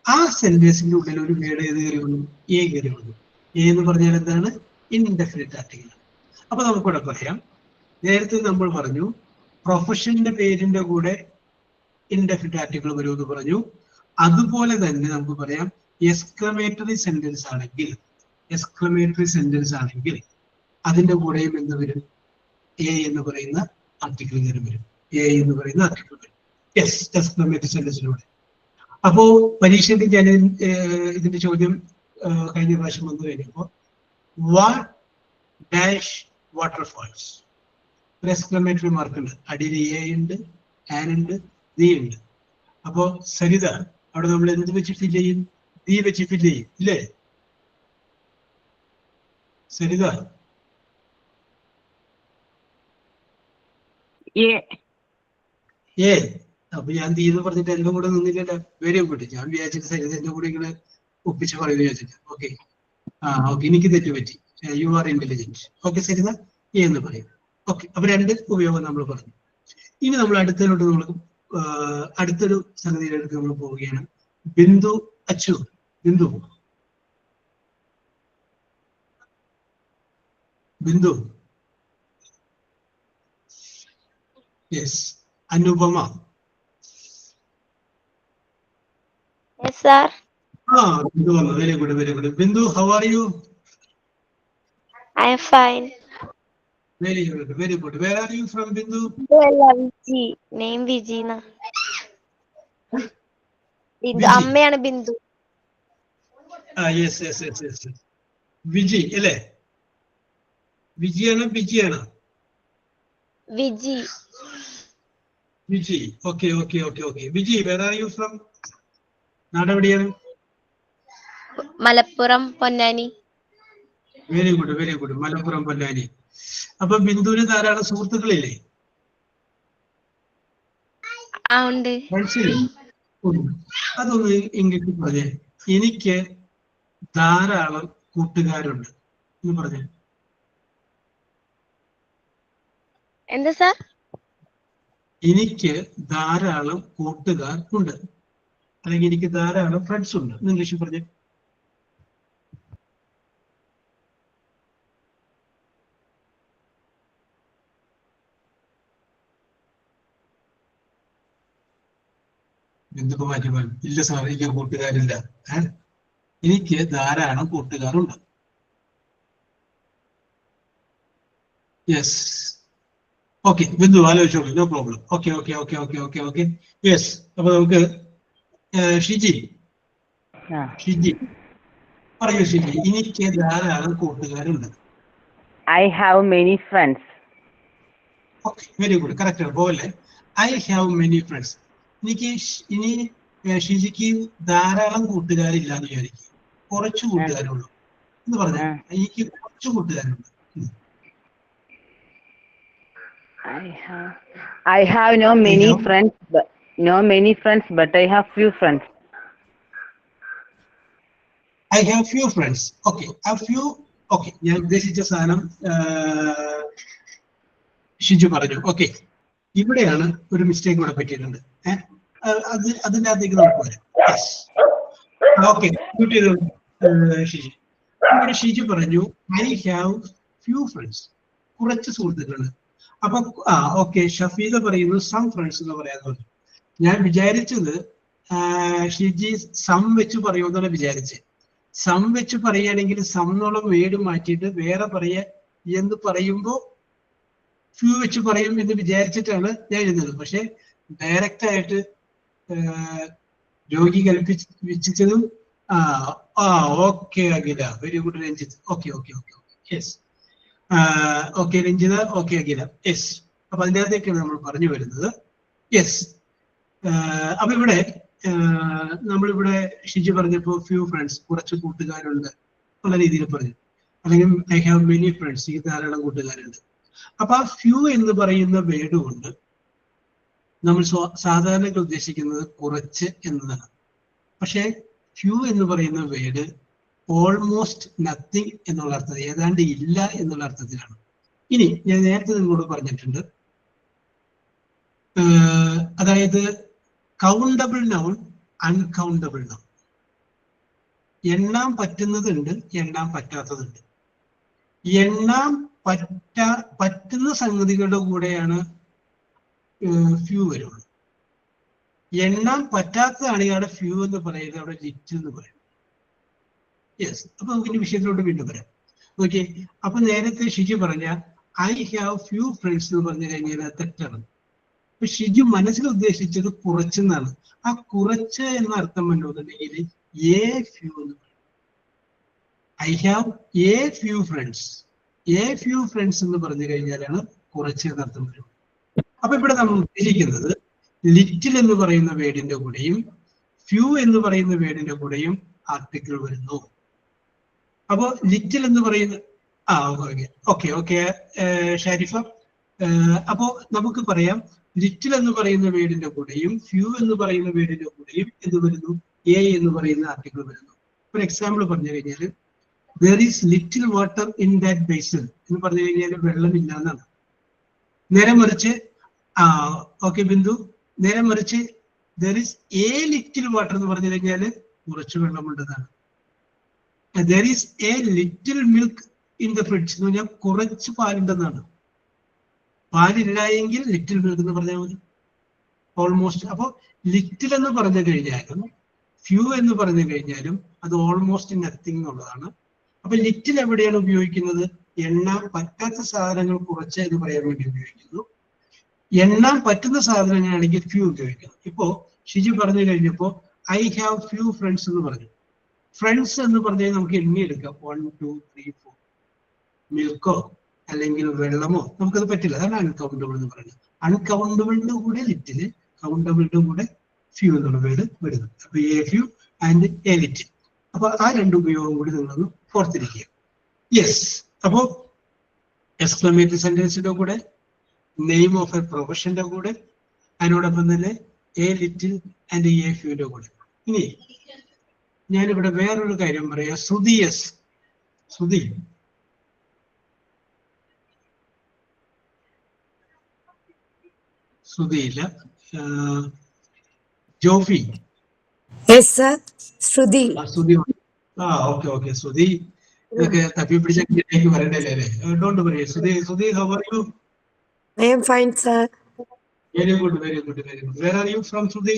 ആ സെന്റൻസിന്റെ ഉള്ളിൽ ഒരു വേർഡ് ഏത് കയറി വന്നു? എ കയറി വന്നു. എ എന്ന് പറഞ്ഞാൽ എന്താണ്? Indefinite article. അപ്പൊ നമുക്കിവിടെ പറയാം, നേരത്തെ നമ്മൾ പറഞ്ഞു പ്രൊഫഷന്റെ പേരിന്റെ കൂടെ ഇൻഡെഫിനിറ്റ് ആർട്ടിക്കിൾ വരുമെന്ന് പറഞ്ഞു. അതുപോലെ തന്നെ നമുക്ക് പറയാം എക്സ്ക്ലമേറ്ററി സെന്റൻസ് ആണെങ്കിൽ അതിന്റെ കൂടെയും എന്ത് വരും? എ എന്ന് പറയുന്ന ആർട്ടിക്കിൾ വരും. എ എന്ന് പറയുന്ന ആർട്ടിക്കിൾ വരും. യെസ്, എക്സ്ക്ലമേറ്ററി സെന്റൻസിലൂടെ. അപ്പോ പരീക്ഷയ്ക്ക് ഞാൻ ഇതിന്റെ ചോദ്യം കഴിഞ്ഞ പ്രാവശ്യം വന്നു കഴിഞ്ഞപ്പോ വാട്ട് ഡാഷ് വാട്ടർഫാൾസ് ഒരു എക്സ്ക്ലമേറ്ററി മാർക്ക് ഉണ്ട്. അടിയിൽ എ ഉണ്ട്, ആൻ ഉണ്ട്, ദി ഉണ്ട്. അപ്പോ സരിത അവിടെ നമ്മൾ എന്ത് വെച്ച് ഫില്ല് ചെയ്യും? ദി വെച്ച് ഫില്ല് ചെയ്യും ഇല്ലേ സരിത? ഏ. അപ്പൊ ഞാൻ ദി എന്ന് പറഞ്ഞിട്ട് എന്റെ കൂടെ നിന്നില്ലല്ലോ. Very good. ഞാൻ വിചാരിച്ചിട്ട് സരിത എന്റെ കൂടെ ഇങ്ങനെ ഒപ്പിച്ച് പറയുന്നത് വിചാരിച്ചിട്ട്. ഓക്കെ. ഓക്കെ, എനിക്ക് തെറ്റുപറ്റി. You are intelligent. Okay Saritha A എന്ന് പറയും. ഓക്കെ, അപ്പൊ രണ്ട് ഉപയോഗം നമ്മൾ പറഞ്ഞു. ഇനി നമ്മൾ അടുത്തതിലോട്ട് നമ്മൾ അടുത്തൊരു സംഗതിയിലേക്ക് നമ്മൾ പോവുകയാണ്. Bindu Achu. Bindu. Yes. Anupama. Yes, sir. Bindu, very good. Bindu, how are you? I am fine. Very good. Where are you from, Bindu? Viji. Name Vijina. Bindu. Viji. അമ്മയാണ് ബിന്ദു. Yes. Viji, അല്ലേ? വിജിയാണോ ബിജിയാണോ? Viji. Okay. Viji, where are you from? നാടെവിടെയാണ്? മലപ്പുറം പൊന്നാനി. Very good. മലപ്പുറം പൊന്നാനി. അപ്പൊ ബിന്ദുവിന് ധാരാളം സുഹൃത്തുക്കളില്ലേ? ഉണ്ട്. അതൊന്ന് ഇംഗ്ലീഷിൽ പറഞ്ഞേ. എനിക്ക് ധാരാളം കൂട്ടുകാരുണ്ട് എന്ന് പറഞ്ഞേ. എന്താ സാർ? എനിക്ക് ധാരാളം കൂട്ടുകാർ ഉണ്ട്, അല്ലെങ്കിൽ എനിക്ക് ധാരാളം ഫ്രണ്ട്സ് ഉണ്ട് എന്ന് ഇംഗ്ലീഷിൽ പറഞ്ഞേ. എന്തൊക്കെ മാറ്റി പറഞ്ഞു? ഇല്ല സാർ, എനിക്ക് കൂട്ടുകാരില്ല. എനിക്ക് ധാരാളം കൂട്ടുകാരുണ്ട്. യെസ്. ഓക്കെ ബിന്ദു ആലോചിച്ചോളൂ, നോ പ്രോബ്ലം. Okay yes. അപ്പൊ നമുക്ക് ഷിജി പറയൂ. ഷിജി, എനിക്ക് ധാരാളം കൂട്ടുകാരുണ്ട്. I have many friends. Okay, very good, correct ആണ്. പോവല്ലേ? I have many friends. ഇനി ഷിജിക്ക് ധാരാളം കൂട്ടുകാരില്ല എന്ന് വിചാരിക്കും, കുറച്ച് കൂട്ടുകാരുള്ളൂ എന്ന് പറഞ്ഞാൽ എനിക്ക് കുറച്ച് കൂട്ടുകാരുണ്ട്. I have no many friends, but I have few friends. I have few friends. Okay, a few. Okay, ഞാൻ ഉദ്ദേശിച്ച സാധനം ഷിജു പറഞ്ഞു. ഓക്കെ, ഇവിടെയാണ് ഒരു മിസ്റ്റേക്ക് ഇവിടെ പറ്റിയിട്ടുണ്ട്. അതിൻ്റെ അകത്തേക്ക് നമുക്ക് വരാം. ഓക്കെ, ഷിജു ഇവിടെ ഷിജു പറഞ്ഞു ഐ ഹാവ് ഫ്യൂ ഫ്രണ്ട്സ്, കുറച്ച് സുഹൃത്തുക്കളുണ്ട്. അപ്പൊ ഓക്കെ, ഷഫീദ പറയുന്നു സം ഫ്രണ്ട്സ് എന്ന് പറയാൻ പറഞ്ഞു. ഞാൻ വിചാരിച്ചത് ഷിജി സം വെച്ച് പറയുമെന്നാണ് വിചാരിച്ചത്. സം വെച്ച് പറയുകയാണെങ്കിൽ സം എന്നുള്ള വേർഡ് മാറ്റിയിട്ട് വേറെ പറയാ എന്ന് പറയുമ്പോ ഫ്യൂ വെച്ച് പറയും എന്ന് വിചാരിച്ചിട്ടാണ് ഞാൻ എഴുതുന്നത്. പക്ഷെ ഡയറക്റ്റ് ആയിട്ട് രോഗി കൽപ്പിച്ചതും okay Akhila, very good Ranjith. Okay yes. Okay Ranjitha, okay Akhila, yes. അപ്പൊ അതിൻ്റെ അകത്തേക്കാണ് നമ്മൾ പറഞ്ഞു വരുന്നത്. യെസ്. അപ്പൊ ഇവിടെ നമ്മളിവിടെ ഷിജി പറഞ്ഞപ്പോ ഫ്യൂ ഫ്രണ്ട്സ്, കുറച്ച് കൂട്ടുകാരുണ്ട് എന്നുള്ള രീതിയിൽ പറഞ്ഞു. അല്ലെങ്കിൽ ഐ ഹാവ് മെനി ഫ്രണ്ട്സ്, ഈ ധാരാളം കൂട്ടുകാരുണ്ട്. അപ്പൊ ആ ഫ്യൂ എന്ന് പറയുന്ന വേർഡ് കൊണ്ട് നമ്മൾ സാധാരണ ഉദ്ദേശിക്കുന്നത് കുറച്ച് എന്നതാണ്. പക്ഷെ ഫ്യൂ എന്ന് പറയുന്ന വേർഡ് ഓൾമോസ്റ്റ് നത്തിങ് എന്നുള്ള അർത്ഥത്തിൽ, ഏതാണ്ട് ഇല്ല എന്നുള്ള അർത്ഥത്തിലാണ്. ഇനി ഞാൻ നേരത്തെ നിങ്ങളോട് പറഞ്ഞിട്ടുണ്ട്, അതായത് കൗണ്ടബിൾ നൗൺ, അൺകൗണ്ടബിൾ നൗൺ. എണ്ണാൻ പറ്റുന്നതുണ്ട്, എണ്ണാൻ പറ്റാത്തതുണ്ട്. എണ്ണാൻ പറ്റുന്ന സംഗതികളുടെ കൂടെയാണ് ഫ്യൂ വരുള്ളൂ. എണ്ണാൻ പറ്റാത്തതാണെങ്കിൽ അവിടെ ഫ്യൂ എന്ന് പറയുന്നത് അവിടെ ലിറ്റിൽ എന്ന് പറയും. യെസ്. അപ്പൊ നമുക്ക് ഇനി വിഷയത്തിലോട്ട് വീണ്ടും വരാം. ഓക്കെ, അപ്പൊ നേരത്തെ ഷിജു പറഞ്ഞ ഐ ഹാവ് ഫ്യൂ ഫ്രണ്ട്സ് എന്ന് പറഞ്ഞു കഴിഞ്ഞാൽ തെറ്റാണ്. അപ്പൊ ഷിജു മനസ്സിൽ ഉദ്ദേശിച്ചത് കുറച്ചെന്നാണ്. ആ കുറച്ച് എന്ന അർത്ഥം വന്നുണ്ടെങ്കിൽ എ ഫ്യൂ എന്ന് പറയും. I have A few friends. A few friends എന്ന് പറഞ്ഞു കഴിഞ്ഞാലാണ് കുറച്ച് എന്നർത്ഥം വരും. അപ്പൊ ഇവിടെ നമ്മൾ ഉദ്ദേശിക്കുന്നത് ലിറ്റിൽ എന്ന് പറയുന്ന വേർഡിന്റെ കൂടെയും ഫ്യൂ എന്ന് പറയുന്ന വേർഡിന്റെ കൂടെയും ആർട്ടിക്കിൾ വരുന്നു. അപ്പോ ലിറ്റിൽ എന്ന് പറയുന്ന ഓക്കെ ഷാരിഫ, അപ്പോ നമുക്ക് പറയാം ലിറ്റിൽ എന്ന് പറയുന്ന വേർഡിന്റെ കൂടെയും ഫ്യൂ എന്ന് പറയുന്ന വേർഡിന്റെ കൂടെയും എന്ത് വരുന്നു, എ എന്ന് പറയുന്ന ആർട്ടിക്കിൾ വരുന്നു. ഒരു എക്സാമ്പിൾ പറഞ്ഞു കഴിഞ്ഞാൽ there is little water in that basin എന്ന് പറഞ്ഞു കഴിഞ്ഞാൽ വെള്ളമില്ല എന്നാണ്. നേരെ മറിച്ച് ഓക്കെ ബിന്ദു, നേരെ മറിച്ച് there is a little water എന്ന് പറഞ്ഞു കഴിഞ്ഞാൽ കുറച്ച് വെള്ളമുണ്ടെന്നാണ്. there is a little milk in the fridge എന്ന് പറഞ്ഞാൽ കുറച്ച് പാലുണ്ടെന്നാണ്. പാലില്ല എങ്കിൽ ലിറ്റിൽ മിൽക്ക് എന്ന് പറഞ്ഞാൽ മതി, ഓൾമോസ്റ്റ്. അപ്പൊ ലിറ്റിൽ എന്ന് പറഞ്ഞു കഴിഞ്ഞാലും ഫ്യൂ എന്ന് പറഞ്ഞു കഴിഞ്ഞാലും അത് ഓൾമോസ്റ്റ് നത്തിങ് എന്നുള്ളതാണ്. അപ്പൊ ലിറ്റിൽ എവിടെയാണ് ഉപയോഗിക്കുന്നത്? എണ്ണാൻ പറ്റാത്ത സാധനങ്ങൾ കുറച്ച് എന്ന് പറയാൻ വേണ്ടി ഉപയോഗിക്കുന്നു. എണ്ണാൻ പറ്റുന്ന സാധനങ്ങളാണെങ്കിൽ ഫ്യൂ ഉപയോഗിക്കുന്നു. ഇപ്പോ ഷിജി പറഞ്ഞു കഴിഞ്ഞപ്പോ ഐ ഹാവ് ഫ്യൂ ഫ്രണ്ട്സ് എന്ന് പറഞ്ഞു. ഫ്രണ്ട്സ് എന്ന് പറഞ്ഞാൽ നമുക്ക് എണ്ണിയെടുക്കാം, 1 2 3 4. മിൽക്കോ അല്ലെങ്കിൽ വെള്ളമോ നമുക്കത് പറ്റില്ല, അതാണ് അൺകൗണ്ടബിൾ എന്ന് പറയുന്നത്. അൺകൗണ്ടബിളിന്റെ കൂടെ ലിറ്റില്, കൗണ്ടബിളിന്റെ കൂടെ ഫ്യൂ എന്നുള്ള വേർഡ് വരുന്നത്. അപ്പൊ A few and A little. അപ്പൊ ആ രണ്ട് ഉപയോഗം കൂടി നിങ്ങളൊന്ന് ഓർത്തിരിക്കുക. യെസ്. അപ്പോ എക്സ്ക്ലമേറ്ററി സെന്റൻസിന്റെ കൂടെ, നെയിം ഓഫ് എ പ്രൊഫഷന്റെ കൂടെ, അതിനോടൊപ്പം തന്നെ എ ലിറ്റിൽ ആൻഡ് എ ഫ്യൂന്റെ കൂടെ. ഇനി ഞാനിവിടെ വേറൊരു കാര്യം പറയാം. ശ്രുതി, യെസ് ശ്രുതി. ശ്രുതിയില്ല. Jofi. Yes sir. Shruthi. Shruthi. Okay Shruthi. ഇതൊക്കെ തപ്പി പിടിച്ചേക്ക് വരണ്ടല്ലേ അല്ലേ? Don't worry. Shruthi, how are you? I am fine sir. Very good. Where are you from, Shruti?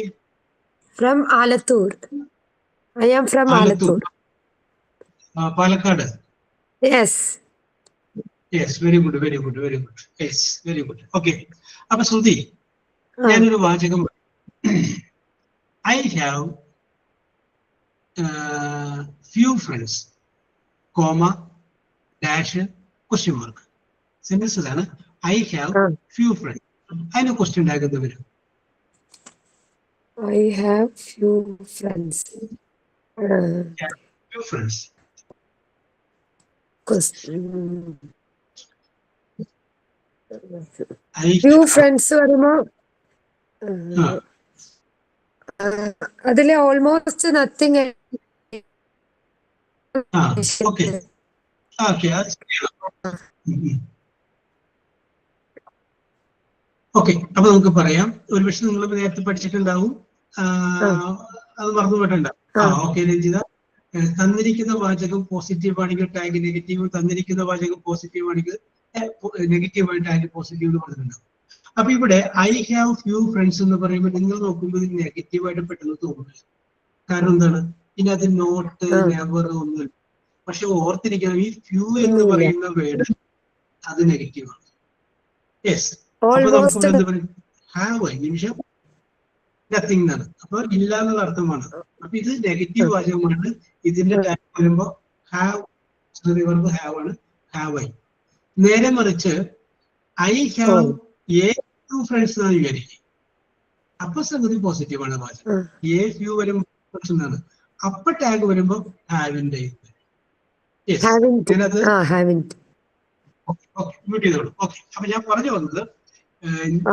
From Alathur. I am from Alathur. Palakkad. Yes. Yes, very good, very good, very good. Yes, very good. Okay. അപ്പൊ ശ്രുതി, ഞാനൊരു വാചകം I have few friends, comma, dash, question mark. Sentence ഇതാണ്. I have few friends. അതിന് ക്വസ്റ്റ്യൻ ഉണ്ടാക്കുന്നത് വരും. I have few friends. Few friends. Few friends വരുമ്പോ അതിലെ ഓൾമോസ്റ്റ് നത്തിങ്. ഓക്കെ, അപ്പൊ നമുക്ക് പറയാം. ഒരുപക്ഷെ നിങ്ങൾ നേരത്തെ പഠിച്ചിട്ടുണ്ടാവും, അത് മറന്നു പോയിട്ടുണ്ടാവും. ഓക്കെ രഞ്ജിത, തന്നിരിക്കുന്ന വാചകം പോസിറ്റീവ് ആണെങ്കിൽ ടാഗ് നെഗറ്റീവ്, തന്നിരിക്കുന്ന വാചകം പോസിറ്റീവ് ആണെങ്കിൽ നെഗറ്റീവ് ആയിട്ട് ടാഗ് പോസിറ്റീവ് എന്ന് പറഞ്ഞിട്ടുണ്ടാവും. അപ്പൊ ഇവിടെ ഐ ഹാവ് ഫ്യൂ ഫ്രണ്ട്സ് എന്ന് പറയുമ്പോൾ നിങ്ങൾ നോക്കുമ്പോൾ ഇത് നെഗറ്റീവ് ആയിട്ട് പെട്ടെന്ന് തോന്നുന്നില്ല. കാരണം എന്താണ്? ഇതിനകത്ത് നോട്ട്, നെവർ ഒന്നുമില്ല. പക്ഷെ ഓർത്തിരിക്കണം, ഈ ഫ്യൂ എന്ന് പറയുന്ന വേർഡ് അത് നെഗറ്റീവ് ആണ്. യെസ്. അപ്പൊ നമുക്ക് എന്താ പറയുക? ഹാവ് നിമിഷം നത്തിങ് എന്നാണ്. അപ്പൊ ഇല്ല എന്നുള്ള അർത്ഥമാണ്. അപ്പൊ ഇത് നെഗറ്റീവ് വാചകമാണ്. ഇതിന്റെ ടാഗ് വരുമ്പോ ഹാവ്, ഹാവ് ആണ്, ഹാവ് ഐ. നേരെ മറിച്ച് I have A few friends എന്നാണ് വിചാരിക്കുക. അപ്പൊ സംഗതി പോസിറ്റീവ് ആണ് വാചകം. എ ഫ്യൂ വരുമ്പോ എന്നാണ്. അപ്പൊ ടാഗ് വരുമ്പോ ഹാവിന്റെ. അപ്പൊ ഞാൻ പറഞ്ഞു വന്നത്,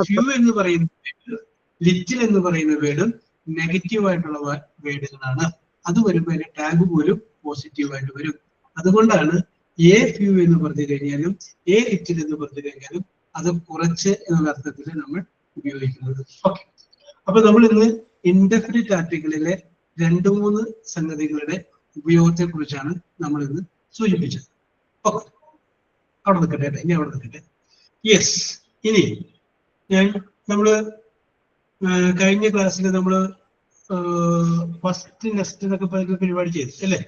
ഫ്യൂ എന്ന് പറയുന്ന ലിറ്റിൽ എന്ന് പറയുന്ന വേർഡും നെഗറ്റീവ് ആയിട്ടുള്ള വേർഡുകളാണ്. അത് വരുമ്പോൾ അതിന്റെ ടാഗ് പോലും പോസിറ്റീവ് ആയിട്ട് വരും. അതുകൊണ്ടാണ് എ ഫ്യൂ എന്ന് പറഞ്ഞു കഴിഞ്ഞാലും എ ലിറ്റിൽ എന്ന് പറഞ്ഞു കഴിഞ്ഞാലും അത് കുറച്ച് എന്നുള്ള അർത്ഥത്തിൽ നമ്മൾ ഉപയോഗിക്കുന്നത്. ഓക്കെ. അപ്പൊ നമ്മൾ ഇന്ന് ഇൻഡെഫിനിറ്റ് ആർട്ടിക്കിളിലെ 2-3 സംഗതികളുടെ ഉപയോഗത്തെ കുറിച്ചാണ് നമ്മൾ ഇന്ന് സൂചിപ്പിച്ചത്. ഓക്കെ, അവിടെ നിൽക്കട്ടെ, ഇനി അവിടെ നിൽക്കട്ടെ. യെസ്. ഇനി നമ്മള് കഴിഞ്ഞ ക്ലാസ്സിൽ നമ്മള് ഫസ്റ്റ് നെക്സ്റ്റ് എന്നൊക്കെ പറയുന്ന പരിപാടി ചെയ്തു അല്ലേ?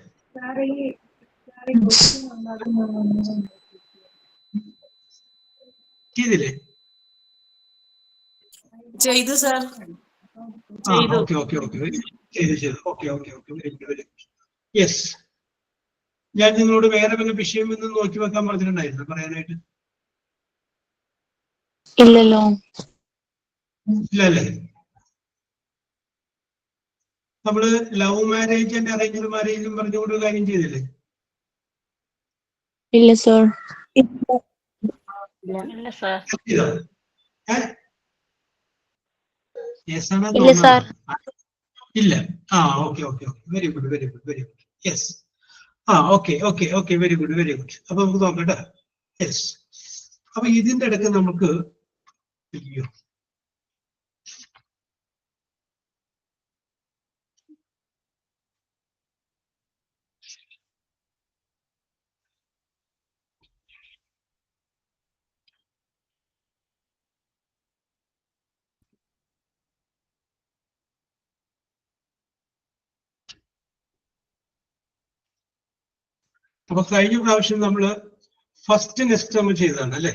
ചെയ്തില്ലേ? ചെയ്തു സാർ. ഓക്കെ ഓക്കെ ഓക്കെ, ചെയ്തു. Okay okay okay, very good, very good. Yes. ഞാൻ നിങ്ങളോട് വേറെ വല്ല വിഷയം ഒന്ന് നോക്കി വെക്കാൻ പറഞ്ഞിട്ടുണ്ടായിരുന്നു പറയാനായിട്ട്? ഇല്ലല്ലോ. ഇല്ലല്ലേ? നമ്മള് ലവ് മാരേജ് ആൻഡ് അറേഞ്ച്ഡ് മാരേജും പറഞ്ഞുകൊണ്ട് ഒരു കാര്യം ചെയ്തില്ലേ? ഇല്ല സാർ. ഇല്ല സാർ. ഇല്ല. Okay okay okay, very good, very good, very good. Yes. Okay okay okay, very good, very good. അപ്പൊ നമുക്ക് നോക്കട്ടെ. യെസ്. അപ്പൊ ഇതിന്റെ ഇടയ്ക്ക് നമുക്ക് അപ്പൊ കഴിഞ്ഞ പ്രാവശ്യം നമ്മള് ഫസ്റ്റ് നെക്സ്റ്റ് നമ്മൾ ചെയ്തതാണ് അല്ലേ?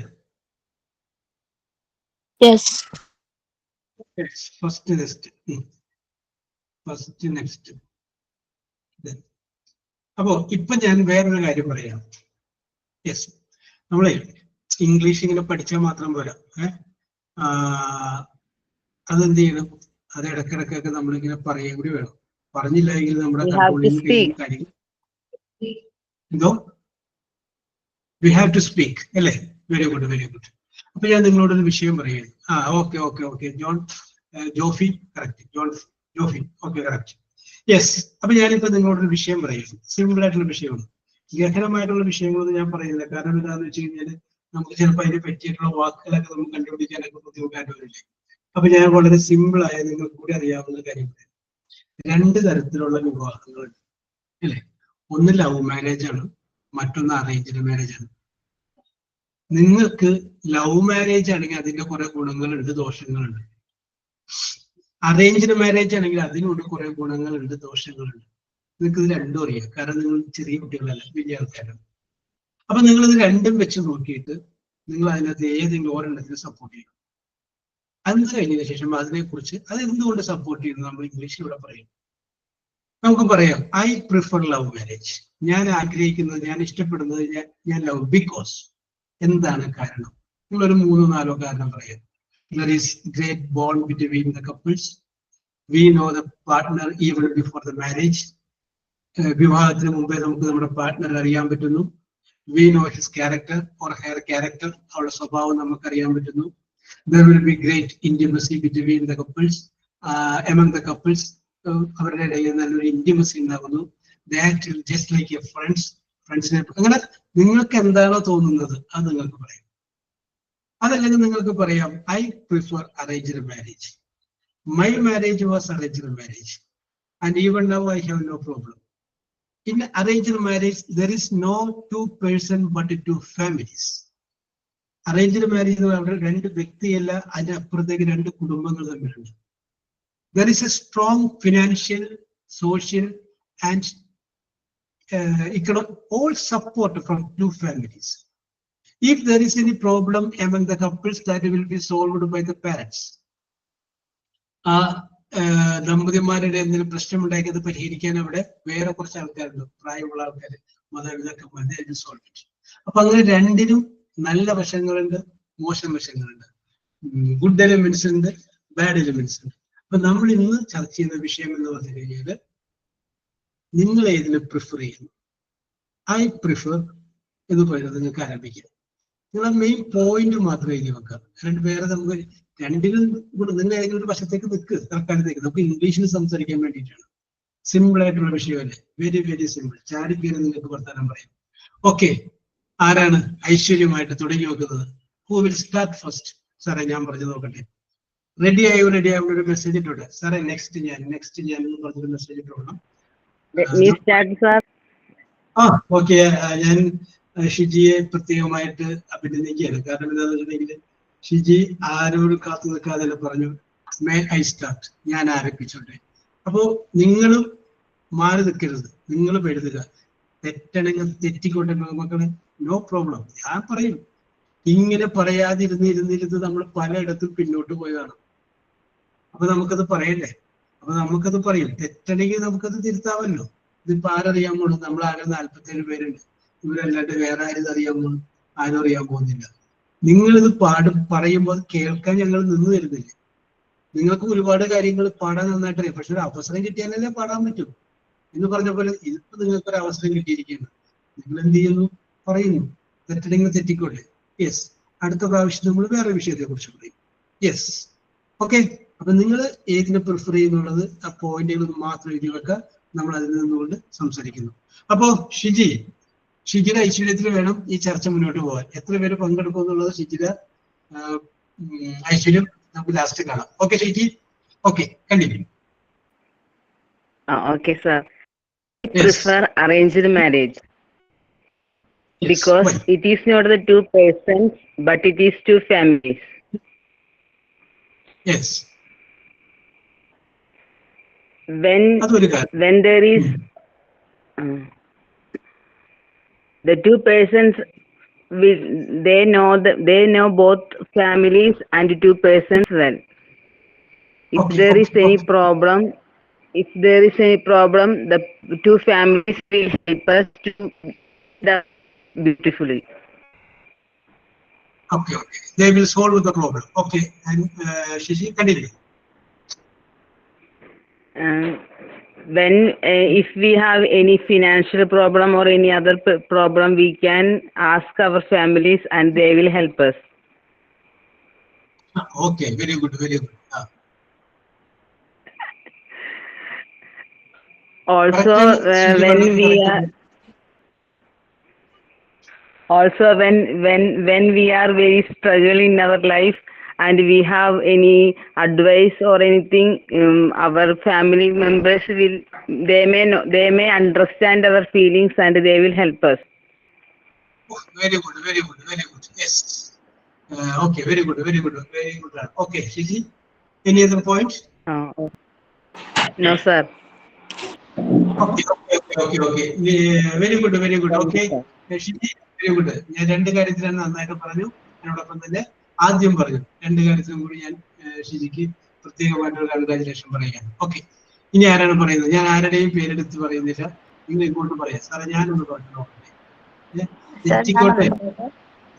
First next, first next. അപ്പോ ഇപ്പൊ ഞാൻ വേറൊരു കാര്യം പറയാം. യെസ്. നമ്മളെ ഇംഗ്ലീഷ് ഇങ്ങനെ പഠിച്ചാൽ മാത്രം പോരാ. അതെന്ത് ചെയ്യണം? അത് ഇടക്കിടക്കൊക്കെ നമ്മളിങ്ങനെ പറയുകയും കൂടി വേണം. പറഞ്ഞില്ല എങ്കിൽ നമ്മുടെ കാര്യം എന്തോ വി ഹാവ് ടു സ്പീക്ക് അല്ലേ? Very good, very good. അപ്പൊ ഞാൻ നിങ്ങളോടൊരു വിഷയം പറയുകയാണ്. Okay okay okay, Jophy correct, Jophy okay correct. Yes. അപ്പൊ ഞാനിപ്പോ നിങ്ങളോടൊരു വിഷയം പറയുന്നു. സിമ്പിൾ ആയിട്ടുള്ള വിഷയമാണ്. ഗഹനമായിട്ടുള്ള വിഷയങ്ങളൊന്നും ഞാൻ പറയുന്നില്ല. കാരണം എന്താണെന്ന് വെച്ച് കഴിഞ്ഞാൽ നമുക്ക് ചിലപ്പോൾ അതിനെ പറ്റിയിട്ടുള്ള വാക്കുകളൊക്കെ നമുക്ക് കണ്ടുപിടിക്കാനൊക്കെ ബുദ്ധിമുട്ടായിട്ട് വരില്ലേ? അപ്പൊ ഞാൻ വളരെ സിമ്പിൾ ആയ നിങ്ങൾക്ക് കൂടി അറിയാവുന്ന കാര്യം, 2 തരത്തിലുള്ള വിവാഹങ്ങളുണ്ട് അല്ലേ? ഒന്ന് ലവ് മാരേജ് ആണ്, മറ്റൊന്ന് അറേഞ്ച്ഡ് മാരേജ് ആണ്. നിങ്ങൾക്ക് ലവ് മാരേജ് ആണെങ്കിൽ അതിന്റെ കുറെ ഗുണങ്ങളുണ്ട്, ദോഷങ്ങളുണ്ട്. അറേഞ്ച്ഡ് മാരേജ് ആണെങ്കിൽ അതിനോട് കുറെ ഗുണങ്ങളുണ്ട്, ദോഷങ്ങളുണ്ട്. നിങ്ങൾക്ക് ഇത് രണ്ടും അറിയാം. കാരണം നിങ്ങൾ ചെറിയ കുട്ടികളല്ല, വലിയ ആൾക്കാരാണ്. അപ്പൊ നിങ്ങൾ ഇത് രണ്ടും വെച്ച് നോക്കിയിട്ട് നിങ്ങൾ അതിനകത്ത് ഏതെങ്കിലും ഒരെണ്ണത്തിന് സപ്പോർട്ട് ചെയ്യും. അത് കഴിഞ്ഞതിന് ശേഷം അതിനെക്കുറിച്ച് അത് എന്തുകൊണ്ട് സപ്പോർട്ട് ചെയ്യുന്നു നമ്മൾ ഇംഗ്ലീഷിൽ ഇവിടെ പറയും. നമുക്ക് പറയാം ഐ പ്രിഫർ ലവ് മാരേജ്. ഞാൻ ആഗ്രഹിക്കുന്നത്, ഞാൻ ഇഷ്ടപ്പെടുന്നത്, ഞാൻ ലവ് ബിക്കോസ്. എന്താണ് കാരണം? നിങ്ങളൊരു 3-4 കാരണം പറയാം. There is great bond between the couples. We know the partner even before the marriage. വിവാഹത്തിന് മുമ്പേ നമുക്ക് നമ്മുടെ പാർട്ട്ണർ അറിയാൻ പറ്റുന്നു. We know his character or her character. അവളുടെ സ്വഭാവം നമുക്ക് അറിയാൻ പറ്റുന്നു. There will be great intimacy between the couples. Among the couples, അവരുടെ ഇടയിൽ നല്ലൊരു ഇന്റിമസി ഉണ്ടാകുന്നു. They act just like a ഫ്രണ്ട്സിനെ. അങ്ങനെ നിങ്ങൾക്ക് എന്താണോ തോന്നുന്നത് അത് നിങ്ങൾക്ക് പറയാം. അതല്ലെങ്കിൽ നിങ്ങൾക്ക് പറയാം I prefer arranged marriage. My marriage was arranged marriage and even now I have no problem. In arranged marriage, there is no 2 person but 2 families. Arranged marriage എന്ന് പറഞ്ഞാൽ 2 വ്യക്തിയല്ല, അതിനപ്പുറത്തേക്ക് 2 കുടുംബങ്ങൾ തമ്മിലുണ്ട്. There is a strong financial, social and economic all support from 2 families. If there is any problem among the couples, that will be solved by the parents. ദമ്പതിമാരുടെ എന്തെങ്കിലും പ്രശ്നം ഉണ്ടാക്കിയത് പരിഹരിക്കാൻ അവിടെ വേറെ കുറച്ച് ആൾക്കാരുണ്ട്, പ്രായമുള്ള ആൾക്കാർ, മാതാപിതാക്കന്മാർ. അപ്പൊ അങ്ങനെ 2നും നല്ല വശങ്ങളുണ്ട്, മോശം വശങ്ങളുണ്ട്, ഗുഡ് എലിമെന്റ്സ് ഉണ്ട്, ബാഡ് എലിമെന്റ്സ് ഉണ്ട്. അപ്പൊ നമ്മൾ ഇന്ന് ചർച്ച ചെയ്യുന്ന വിഷയം എന്ന് പറഞ്ഞു കഴിഞ്ഞാല് നിങ്ങൾ ഏതിനെ പ്രിഫർ ചെയ്യുന്നു? ഐ പ്രിഫർ എന്ന് പറയുന്നത് നിങ്ങൾക്ക് ആരംഭിക്കാം. നിങ്ങളെ മെയിൻ പോയിന്റ് മാത്രം എഴുതി വെക്കാം. വേറെ നമുക്ക് 2നും നിങ്ങൾ ഏതെങ്കിലും ഒരു വശത്തേക്ക് നിൽക്ക്. തൽക്കാലത്തേക്ക് നമുക്ക് ഇംഗ്ലീഷിൽ സംസാരിക്കാൻ വേണ്ടിയിട്ടാണ്. സിമ്പിൾ ആയിട്ടുള്ള വിഷയമല്ലേ, വെരി വെരി സിമ്പിൾ. ചാടിക്കയറി നിങ്ങൾക്ക് വർത്താനം പറയാം. ഓക്കെ, ആരാണ് ഐശ്വര്യമായിട്ട് തുടങ്ങി വെക്കുന്നത്? Who will start first? സാറേ ഞാൻ പറഞ്ഞു നോക്കട്ടെ. റെഡി ആയോ? ഒരു മെസ്സേജ് ഇട്ടോട്ടെ സാറേ. നെക്സ്റ്റ് ഞാൻ എന്ന് പറഞ്ഞൊരു മെസ്സേജ് ഇട്ടോളാം. ഓക്കെ, ഞാൻ ഷിജിയെ പ്രത്യേകമായിട്ട് അഭിനന്ദിക്കുകയാണ്. കാരണം എന്താണെന്ന് വെച്ചിട്ടുണ്ടെങ്കിൽ ഷിജി ആരോടും കാത്തു നിൽക്കാതെ പറഞ്ഞു മേ ഐ സ്റ്റാർട്ട്, ഞാൻ ആരംഭിച്ചോട്ടെ. അപ്പോ നിങ്ങളും മാറി നിൽക്കരുത്, നിങ്ങളും എഴുതുക. തെറ്റണെങ്കിൽ തെറ്റിക്കോട്ടെ മക്കളെ, നോ പ്രോബ്ലം. ഞാൻ പറയും, ഇങ്ങനെ പറയാതിരുന്നിരുന്നിരുന്ന് നമ്മൾ പലയിടത്തും പിന്നോട്ട് പോയതാണ്. അപ്പൊ നമുക്കത് പറയണ്ടേ? അപ്പൊ നമുക്കത് പറയും. തെറ്റണെങ്കിൽ നമുക്കത് തിരുത്താമല്ലോ. ഇതിപ്പോ ആരറിയാൻ പോകുന്നു? നമ്മൾ ആകെ 47 പേരുണ്ട്. ഇവരല്ലാണ്ട് വേറെ ആരും അറിയാൻ പോകുന്നു? ആരും അറിയാൻ പോകുന്നില്ല. നിങ്ങളിത് പറയുമ്പോൾ കേൾക്കാൻ ഞങ്ങൾ നിന്ന് തരുന്നില്ല. നിങ്ങൾക്ക് ഒരുപാട് കാര്യങ്ങൾ പാടാൻ നന്നായിട്ട് അറിയാം, പക്ഷെ ഒരു അവസരം കിട്ടിയാലല്ലേ പാടാൻ പറ്റും. എന്ന് പറഞ്ഞ പോലെ ഇതിപ്പോ നിങ്ങൾക്കൊരു അവസരം കിട്ടിയിരിക്കുകയാണ്. നിങ്ങൾ എന്ത് ചെയ്യുന്നു? പറയുന്നു. തെറ്റണെങ്കിൽ തെറ്റിക്കോട്ടെ. യെസ്, അടുത്ത പ്രാവശ്യം നമ്മൾ വേറെ വിഷയത്തെ കുറിച്ച് പറയും. Yes, okay. അപ്പൊ നിങ്ങൾ ഏതിനെ പ്രിഫർ ചെയ്യുന്നുള്ളത് ആ പോയിന്റുകൾ മാത്രം എഴുതി വെക്കുക. നമ്മൾ അതിൽ നിന്നുകൊണ്ട് സംസാരിക്കുന്നു. അപ്പോ ഷിജിയുടെ ഐശ്വര്യത്തിൽ വേണം ഈ ചർച്ച മുന്നോട്ട് പോകാൻ. എത്ര പേര് പങ്കെടുക്കും എന്നുള്ളത് ഷിജിയുടെ ഐശ്വര്യം നമുക്ക് ലാസ്റ്റ് കാണാം. Okay Shiji, okay, continue. Okay, sir. I prefer arranged marriage because it is not the 2 persons, but it is 2 families. Yes. When there is the 2 persons, they know both families and 2 persons well. If there is any problem, the 2 families will help us to do beautifully. Okay. They will solve the problem. Okay, and Shishi, continue. If we have any financial problem or any other problem, we can ask our families and they will help us. Okay, very good. Also, when we are very struggling in our life and we have any advice or anything, our family members they may understand our feelings and they will help us. Oh, very good. Yes. Okay, very good. Okay, Shishi, any other points? No, sir. Okay. Very good. Okay, Shishi, very good. ഞാൻ രണ്ട് കാര്യത്തിലാണ് നന്നായിട്ട് പറഞ്ഞു. അതിനോടൊപ്പം തന്നെ ആദ്യം പറഞ്ഞു രണ്ട് കാര്യത്തിലും കൂടി ഞാൻ ഷിജിക്ക് പ്രത്യേകമായിട്ടൊരു കൺഗ്രാജുലേഷൻ പറയുകയാണ്. ഓക്കെ, ഇനി ആരാണ് പറയുന്നത്? ഞാൻ ആരുടെയും പേരെടുത്ത് പറയുന്നില്ല, നിങ്ങൾ ഇങ്ങോട്ട് പറയാം. സാറേ ഞാനൊന്ന് പറഞ്ഞു തെറ്റിക്കോട്ടെ.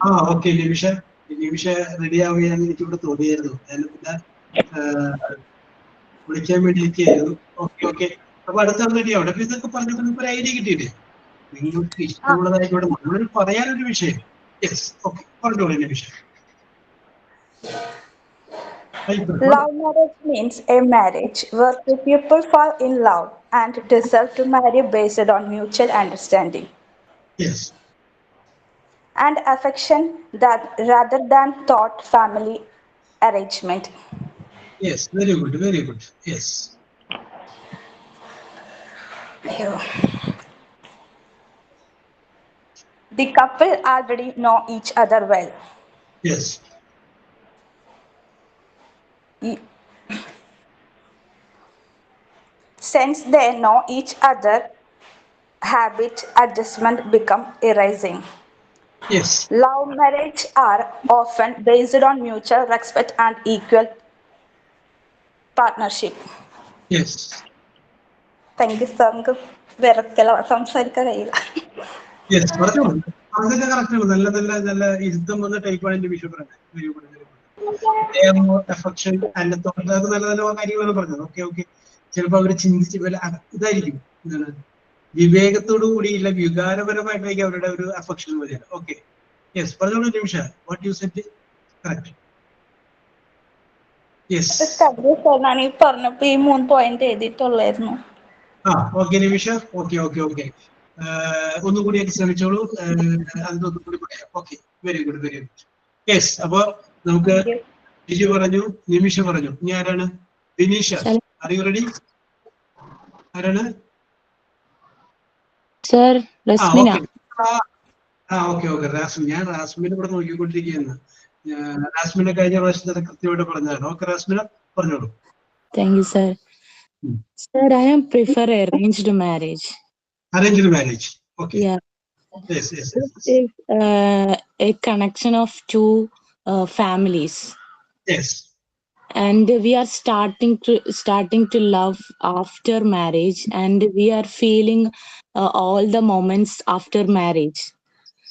ആ ഓക്കെ, നിമിഷ റെഡി ആവുകയാണെന്ന് എനിക്കിവിടെ തോന്നിയായിരുന്നു. ഞാൻ പിന്നെ വിളിക്കാൻ വേണ്ടിയിരിക്കുകയായിരുന്നു. ഓക്കെ ഓക്കെ, അപ്പൊ അടുത്ത റെഡി ആവട്ടെ. അപ്പൊ ഇതൊക്കെ പറഞ്ഞപ്പോൾ നിങ്ങൾക്ക് ഒരു ഐഡിയ കിട്ടിയില്ലേ? നിങ്ങൾക്ക് ഇഷ്ടമുള്ളതായിക്കോട്ടെ, നമ്മളൊരു പറയാനൊരു വിഷയം. യെസ്, ഓക്കെ, പറഞ്ഞോളൂ നിമിഷ. Love marriage means a marriage where two people fall in love and decide to marry based on mutual understanding Yes. and affection that rather than thought family arrangement. Yes, very good, very good. Yes. The couple already know each other well. Yes. Since they know each other, habit adjustment become erasing. Yes. Love marriage are often based on mutual respect and equal partnership. Yes. Thank you, sir. വിറക്കല സംസാരിക്കാൻ കഴിയില്ല. Yes, പറഞ്ഞോളൂ. അതൊക്കെ കറക്റ്റ് ആണ്. നല്ല നല്ല നല്ല ഇരുത്തം വന്ന ടൈപ്പാണ് എന്റെ വിഷു പറഞ്ഞത്. Very good, very good. Affection and thought, അത് നല്ല നല്ല കാര്യങ്ങളാണ് പറഞ്ഞത്. ഓക്കെ ഓക്കെ, ചിലപ്പോൾ അവര് ചിന്തിച്ച് ഇതായിരിക്കും, എന്താണ് വിവേകത്തോടു കൂടിയുള്ള വികാരപരമായിട്ടായിരിക്കും അവരുടെ ഒരു അഫെക്ഷൻ വരിക. ഓക്കെ, യെസ്, പറഞ്ഞോളൂ Nimisha. What you said correct. Yes, ഞാൻ ഈ പറഞ്ഞപ്പോ ഈ 3 പോയിന്റ് എഴുതിയിട്ടുള്ളായിരുന്നു. ആ okay Nimisha, okay okay okay, ഒന്നുകൂടി ശ്രമിച്ചോളൂ. അതിനൊന്നും കൂടി പറയാം. Okay, very good, very good. Yes, അപ്പൊ നമുക്ക് ലിജു പറഞ്ഞു, നിമിഷ പറഞ്ഞു, ഇനി ആരാണ്? Dineesha, are you ready? ആരാണ്? Sir Rasmina. Okay okay, Rasmin. ഞാൻ റാസ്മിനെ ഇവിടെ നോക്കിക്കൊണ്ടിരിക്കുകയാണ്. റാസ്മിനെ കഴിഞ്ഞ പ്രാവശ്യത്തെ കൃത്യമായിട്ട് പറഞ്ഞതാണ്. ഓക്കെ റാസ്മിന, പറഞ്ഞോളൂ. Thank you sir. Sir, I am prefer arranged marriage. Arranged marriage. Okay. Yeah. Yes, yes, It yes. is a connection of two families. Yes. And we are starting to love after marriage, and we are feeling all the moments after marriage.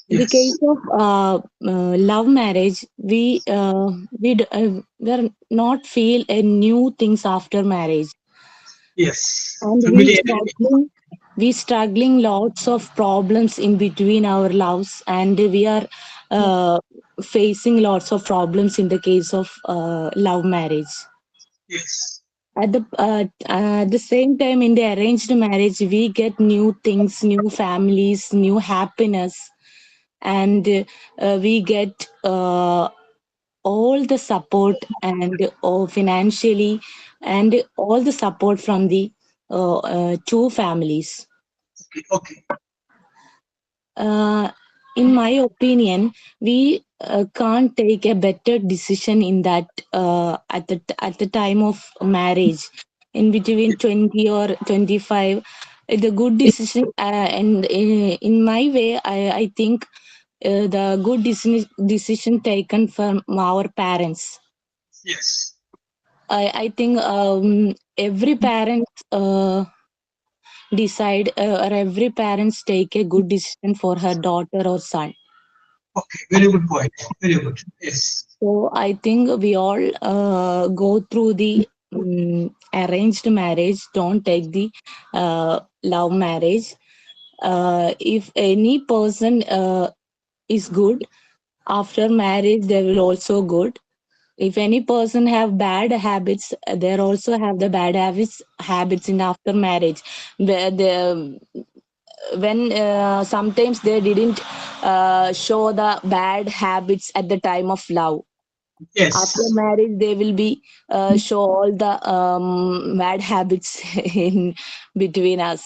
In the Yes. case of love marriage, we are not feel a new things after marriage, Yes. and we struggling lots of problems in between our loves, and we are facing lots of problems in the case of love marriage. Yes. At the same time, in the arranged marriage, we get new things, new families, new happiness, and we get all the support and financially, and all the support from the two families. Okay. Okay. In my opinion, we can't take a better decision in that at the time of marriage, in between 20 or 25. The good decision, and in my way, I think the good decision taken from our parents. Yes. I think every parent decide or every parents take a good decision for her daughter or son. Okay. Very good point. Very good. Yes. So I think we all go through the arranged marriage. Don't take the love marriage. If any person is good after marriage, they will also good. If any person have bad habits, they also have the bad habits in after marriage. When sometimes they didn't show the bad habits at the time of love. Yes. After marriage, they will be show all the bad habits in between us,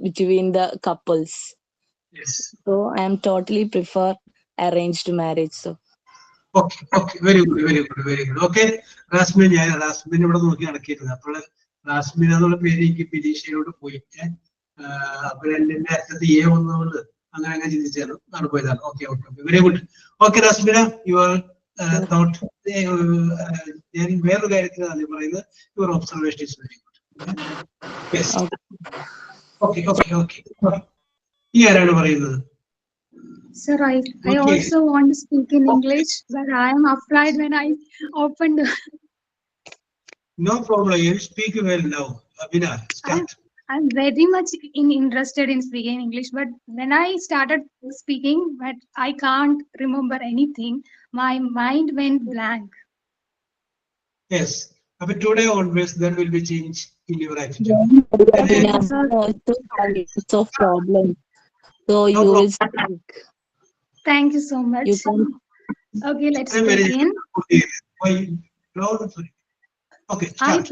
between the couples. Yes. So I am totally prefer arranged marriage. So Okay. Okay. Very good. Very good. Very good. Okay. റാസ്മിൻ, ഞാൻ റാസ്മിൻ ഇവിടെ നോക്കി നടക്കിയിരുന്നു. അപ്പോൾ റാസ്മിൻ എന്നുള്ള പേര് എനിക്ക് പിരീഷയിലോട്ട് പോയി. അപ്പൊ എന്റെ അറ്റത്ത് വന്നതുകൊണ്ട് അങ്ങനെ ചിന്തിച്ചാണ് പോയതാണ്. Okay okay very good. Okay Rasmina, your thought. ഞാൻ വേറൊരു കാര്യത്തിലാണ് പറയുന്നത്. Your observation is very good. Yes, okay okay okay. ഈ ആരാണ് പറയുന്നത്? Sir, I also want to speak in English, but I am afraid when I opened. No problem. You speak well now. Abhina, start. I'm very much interested in speaking English, but when I started speaking, but I can't remember anything. My mind went blank. Yes. But today onwards, there will be change in your attitude. Abhina also has of problem. So No you will problem. speak. Thank you so much. You can. Okay, let's I'm very begin. Why? Sorry. Okay, start.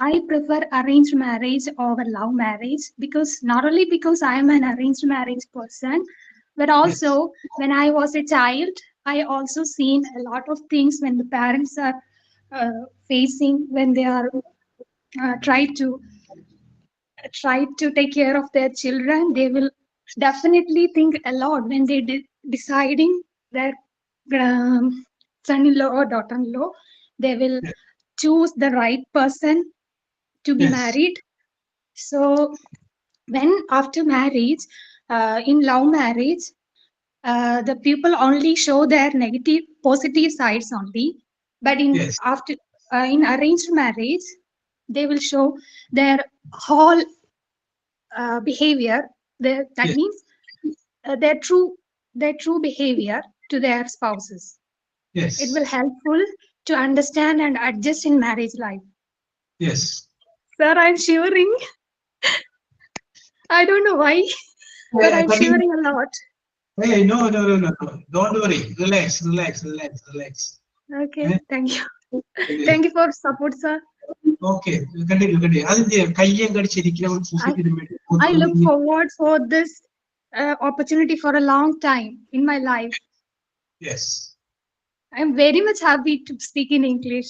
I prefer arranged marriage over love marriage because not only because I am an arranged marriage person, but also when I was a child, I also seen a lot of things when the parents are facing when they are try to take care of their children. They will definitely think a lot when they deciding their son-in-law or daughter-in-law. They will choose the right person to be married. So when after marriage, in love marriage, the people only show their positive sides only, but in arranged marriage, they will show their whole behavior. That means their true behavior to their spouses. Yes. It will helpful to understand and adjust in marriage life. Yes. Sir, I'm shivering. I don't know why, but I'm shivering a lot. Hey, no. Don't worry. Relax. Okay, thank you. Thank you for support, sir. Okay, continue. I look forward for this opportunity for a long time in my life. Yes. I'm very much happy to speak in English.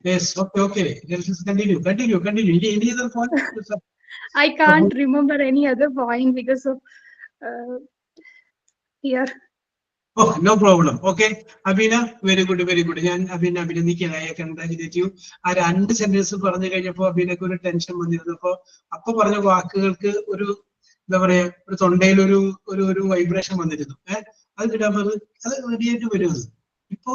Yes, okay. Let's just continue. Any other point? I can't remember any other point because of here. Oh, no problem. Okay. Abhina, very good. ഞാൻ അഭിന അഭിനന്ദിക്കാനായി കൺഗ്രാജുലേറ്റ് യു. ആ 2 സെന്റൻസ് പറഞ്ഞു കഴിഞ്ഞപ്പോ അഭിനക്ക് ഒരു ടെൻഷൻ വന്നിരുന്നപ്പോ അപ്പൊ പറഞ്ഞ വാക്കുകൾക്ക് ഒരു എന്താ പറയാ ഒരു തൊണ്ടയിൽ ഒരു വൈബ്രേഷൻ വന്നിരുന്നു. അത് കിട്ടാൻ അത് റെഡിയായിട്ട് വരുന്നത്. ഇപ്പോ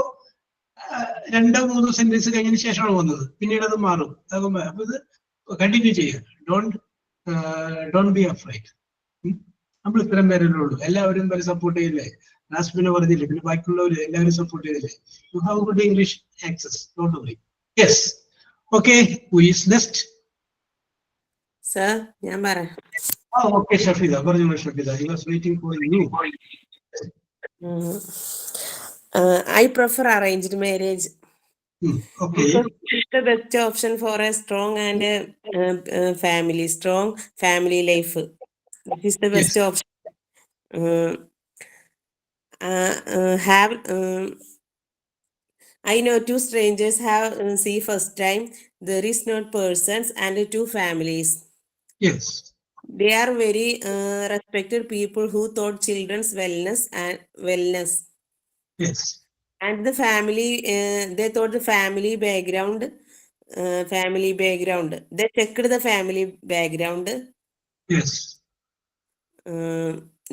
2-3 സെന്റൻസ് കഴിഞ്ഞതിന് ശേഷമാണ് വന്നത്. പിന്നീട് അത് മാറും. അപ്പൊ ഇത് കണ്ടിന്യൂ ചെയ്യുക. Don't be afraid. നമ്മൾ ഇത്രയും പേരല്ലേ ഉള്ളൂ. എല്ലാവരും വരെ സപ്പോർട്ട് ചെയ്യില്ലേ? റാസ്മിനെ പറഞ്ഞില്ലേ, പിന്നെ ബാക്കിയുള്ളവര് എല്ലാവരും സപ്പോർട്ട് ചെയ്തില്ലേ? You have good English access. Don't worry. Yes. Okay, who is next? Sir, ഞാൻ പറയാം. ഓക്കെ, ഷഫീദ പറഞ്ഞോളൂ. Shafeeda, you was waiting for you. I prefer arranged marriage. Okay. It's the best option for a strong and strong family life. This is the best option. I know 2 strangers have see first time. There is not persons and 2 families. Yes. They are very respected people who thought children's wellness. Yes. And the family, they thought the family background. They checked the family background. Yes.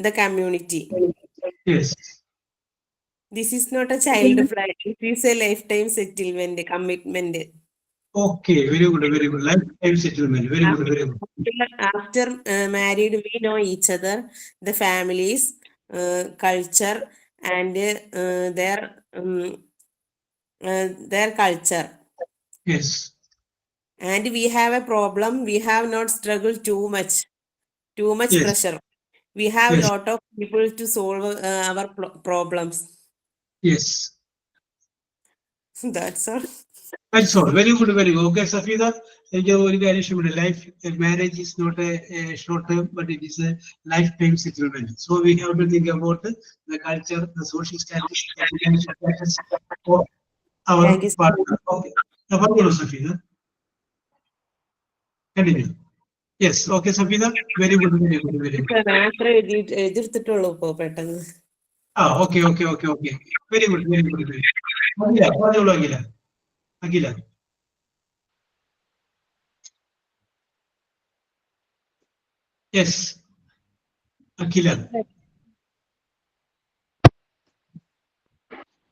The community. Yes. This is not a child flight. It is a lifetime settlement, commitment. Okay, very good. Lifetime settlement. Very good. After married, we know each other, the families, culture, and their culture. Yes. And we have a problem. We have not struggled too much pressure. We have a lot of people to solve our problems. Yes. That's all. Very good. Okay, Safida, marriage is not a short term, but it is a lifetime settlement. So we have to think about the culture, the social status, the financial status of our partner. Okay. Now, Safida, continue. Yes. Okay, Safida. Very good. Very good. Very good. Answer എഴുതിയെടുത്തിട്ടുള്ളൂ ഇപ്പൊ പെട്ടെന്ന്. Okay. Very good. Very good. Very good. Agila, പറഞ്ഞോളൂ Agila. Agila. Yes. Agila.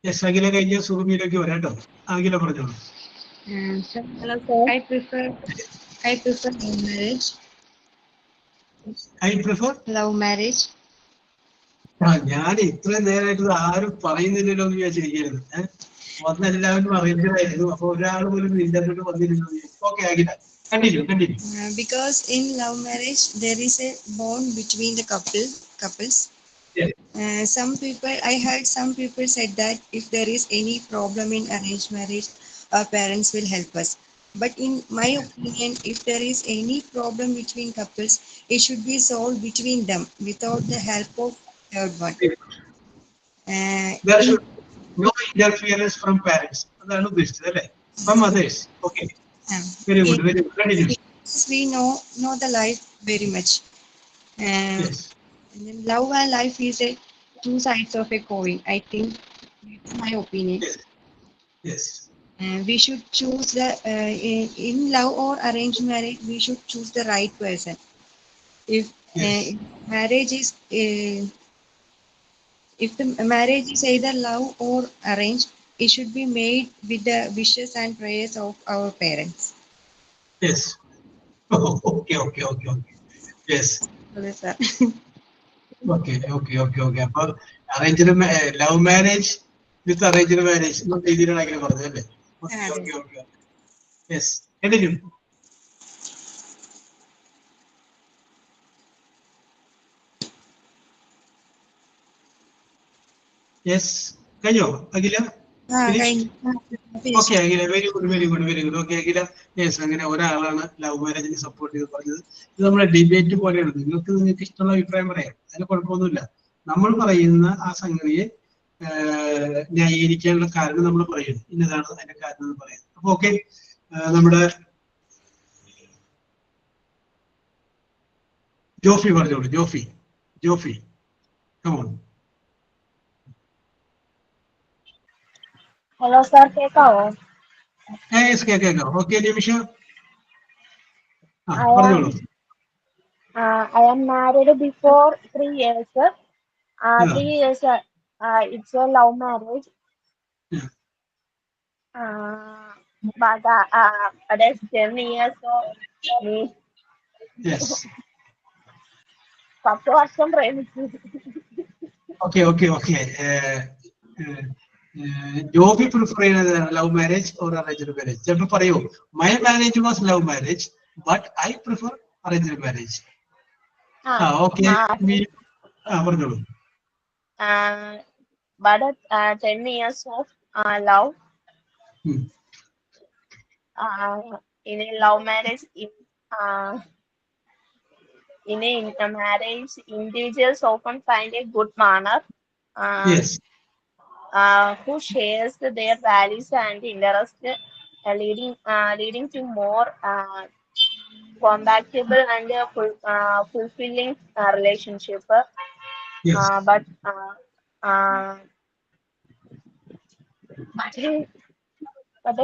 Yes, Agila കഴിഞ്ഞ സുഗമിയിലേക്ക് വരാം കേട്ടോ. Agila പറഞ്ഞോളൂ. Hello, sir. I prefer love marriage. I prefer. Love marriage. ഞാൻ ഇത്രയും നേരമായിട്ട് ആരും പറയുന്നില്ലല്ലോ എന്ന് വിചാരിച്ചിരിക്കരുത്. വന്നെല്ലാവരും അറിയിച്ചതായിരുന്നു. അപ്പൊ ഒരാൾ പോലും ഇന്റർനെറ്റ് വന്നിരുന്നു. ഓക്കെ ആകില്ല. Continue. Because in love marriage there is a bond between the couples. Yes. Some people, I heard some people said that if there is any problem in arranged marriage, our parents will help us. But in my opinion, if there is any problem between couples, it should be solved between them without the help of third one. There should no interference from parents. അതാണ് ഉദ്ദേശിച്ചത് അല്ലേ? From others. Okay. Very good. Continue. We know the life very much. Yes. And then love and life is a two sides of a coin. I think it's my opinion. Yes. We should choose in love or arranged marriage. We should choose the right person. If marriage is if the marriage is either love or arranged, it should be made with the wishes and prayers of our parents. Yes. Okay. Yes. Yes, sir. Okay. അപ്പോൾ അറേഞ്ച്ഡ് ലവ് മാരേജ് വിത്ത് അറേഞ്ച്ഡ് മാരേജ് എന്ന രീതിയിലാണ് അങ്ങനെ പറഞ്ഞത് അല്ലേ? Okay. Yes. Continue. Yes. കഴിഞ്ഞോ അഖില? Okay Akhila, very good. Okay Akhila, yes, അങ്ങനെ ഒരാളാണ് ലവ് മാരേജിന് സപ്പോർട്ട് ചെയ്ത് പറഞ്ഞത്. ഇത് നമ്മുടെ ഡിബേറ്റ് പോലെയാണ്. നിങ്ങൾക്ക് ഇഷ്ടമുള്ള അഭിപ്രായം പറയാം, അതിന് കുഴപ്പമൊന്നുമില്ല. നമ്മൾ പറയുന്ന ആ സംഗതിയെ ന്യായീകരിക്കാനുള്ള കാരണം നമ്മൾ പറയുന്നു, ഇന്നതാണ് അതിന്റെ കാരണം എന്ന് പറയുന്നത്. അപ്പൊ ഓക്കെ, നമ്മുടെ ജോഫി പറഞ്ഞോളൂ. Jophy come on. Hello sir, കേക്കാവോ? കേൾക്കാം. ഓക്കെ നിമിഷ, പറഞ്ഞോളൂ. I am married before 3 years. 3 years, it's a love marriage. But that's 10 years old. Yes. 10 വർഷം പ്രേമിച്ചു. Okay. ജോബി പ്രിഫർ ചെയ്യുന്നത് love marriage or arranged marriage? ചിലപ്പോൾ പറയൂ, my marriage was love marriage but I prefer arranged marriage. Okay, പറഞ്ഞോളൂ. But 10 years of love. In a love marriage, in a marriage, individuals often find a good partner. Yes. Who shares their values and interests, leading to more compatible and fulfilling relationship. Yes. But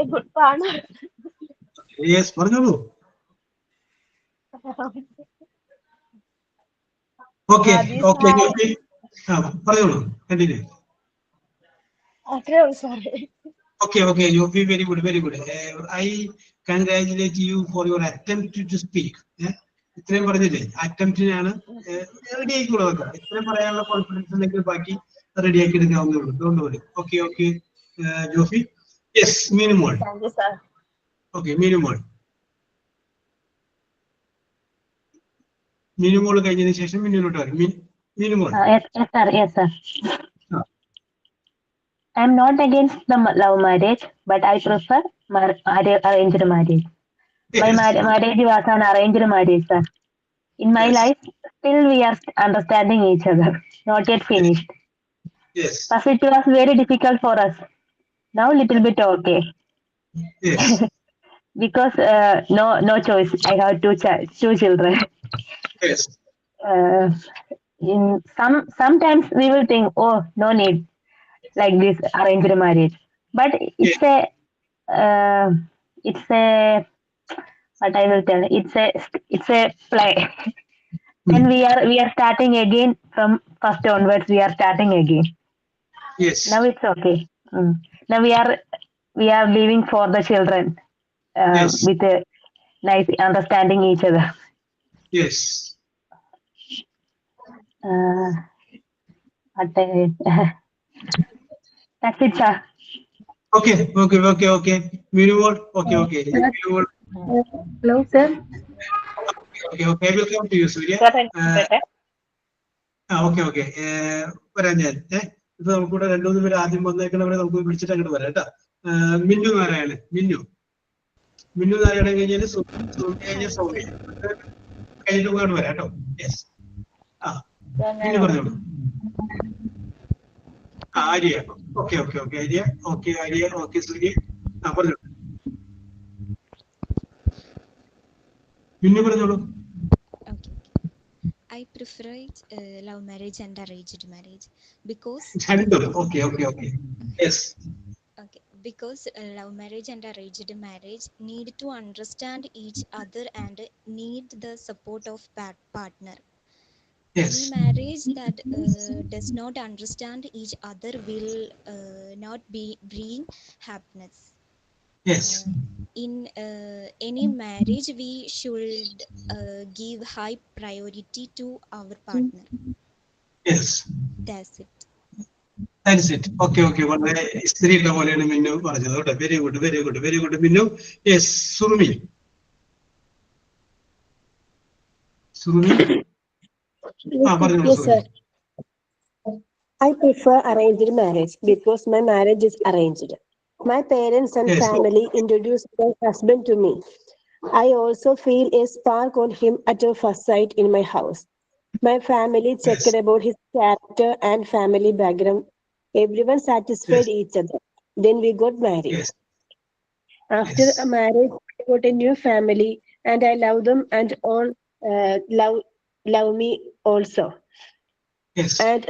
a good partner. Yes, പറഞ്ഞോളൂ. Okay, പറഞ്ഞോളൂ, continue. Okay, you be very good. I congratulate you for your attempt to speak. ഇത്രയും പറഞ്ഞില്ലേ, അറ്റംപ്റ്റിനാണ് റെഡി ആയിക്കോളൂ. ഇത്രയും പറയാനുള്ള കോൺഫിഡൻസ് ഉണ്ടെങ്കിൽ ബാക്കി റെഡി ആക്കി എടുക്കാവുന്നേ ഉള്ളൂ. Don't worry. Okay Jofi. Yes, Meenumol. Okay, Meenumol കഴിഞ്ഞതിന് ശേഷം മിന്നുലോട്ട് വരും. മീനുമോൾ. Yes, sir. I am not against the love marriage, but I prefer arranged marriage. Yes. My marriage was an arranged marriage, sir. In my life, still we are understanding each other, not yet finished. Yes. But it was very difficult for us. Now little bit okay. Yes. because no choice. I have two children. Yes. In sometimes we will think, oh, no need like this arranged marriage, but Yes. it's a what I will tell. It's a play, and we are starting again from first onwards. We are starting again. Yes. Now it's okay. Now we are living for the children Yes. with a nice understanding each other. Yes. But that's it, sir. Okay. Minimum. Okay. Minimum. Hello, sir. Okay. I will come to you, Surya. Okay. വരാം ഞാൻ ഇത് നമുക്കിവിടെ രണ്ടുമൂന്ന് പേര് ആദ്യം വന്നേക്കണവരെ നമുക്ക് വിളിച്ചിട്ട് അങ്ങോട്ട് വരാം കേട്ടോ. മിന്നു നാരായണൻ. മിന്നു നാരായണൻ കഴിഞ്ഞാൽ സൗമ്യ കഴിഞ്ഞിട്ട് അങ്ങോട്ട് വരാം കേട്ടോ. യെസ്. മിന്നു പറഞ്ഞോളൂ. ആര്യ. ഓക്കെ ആര്യ. ഓക്കെ സൂര്യ. പറഞ്ഞോളൂ. മിന്നു പറഞ്ഞോളൂ. I prefer love marriage and arranged marriage because Okay. Yes. Okay, because love marriage and arranged marriage need to understand each other and need the support of partner. Yes. Any marriage that does not understand each other will not bring happiness. Yes. In any marriage, we should give high priority to our partner. Yes. That's it. Okay. വളരെ സ്ത്രീയുടെ പോലെയാണ് മിന്നു പറഞ്ഞത് കേട്ടോ. വെരി ഗുഡ് മിന്നു. യെസ്. സുറുമി. പറഞ്ഞോളൂ. Yes, sir. I prefer arranged marriage because my marriage is arranged. My parents and family introduced their husband to me. I also feel a spark on him at a first sight in my house. My family checked about his character and family background. Everyone satisfied each other. Then we got married. After a marriage, I got a new family and I love them and all love me also. Yes. And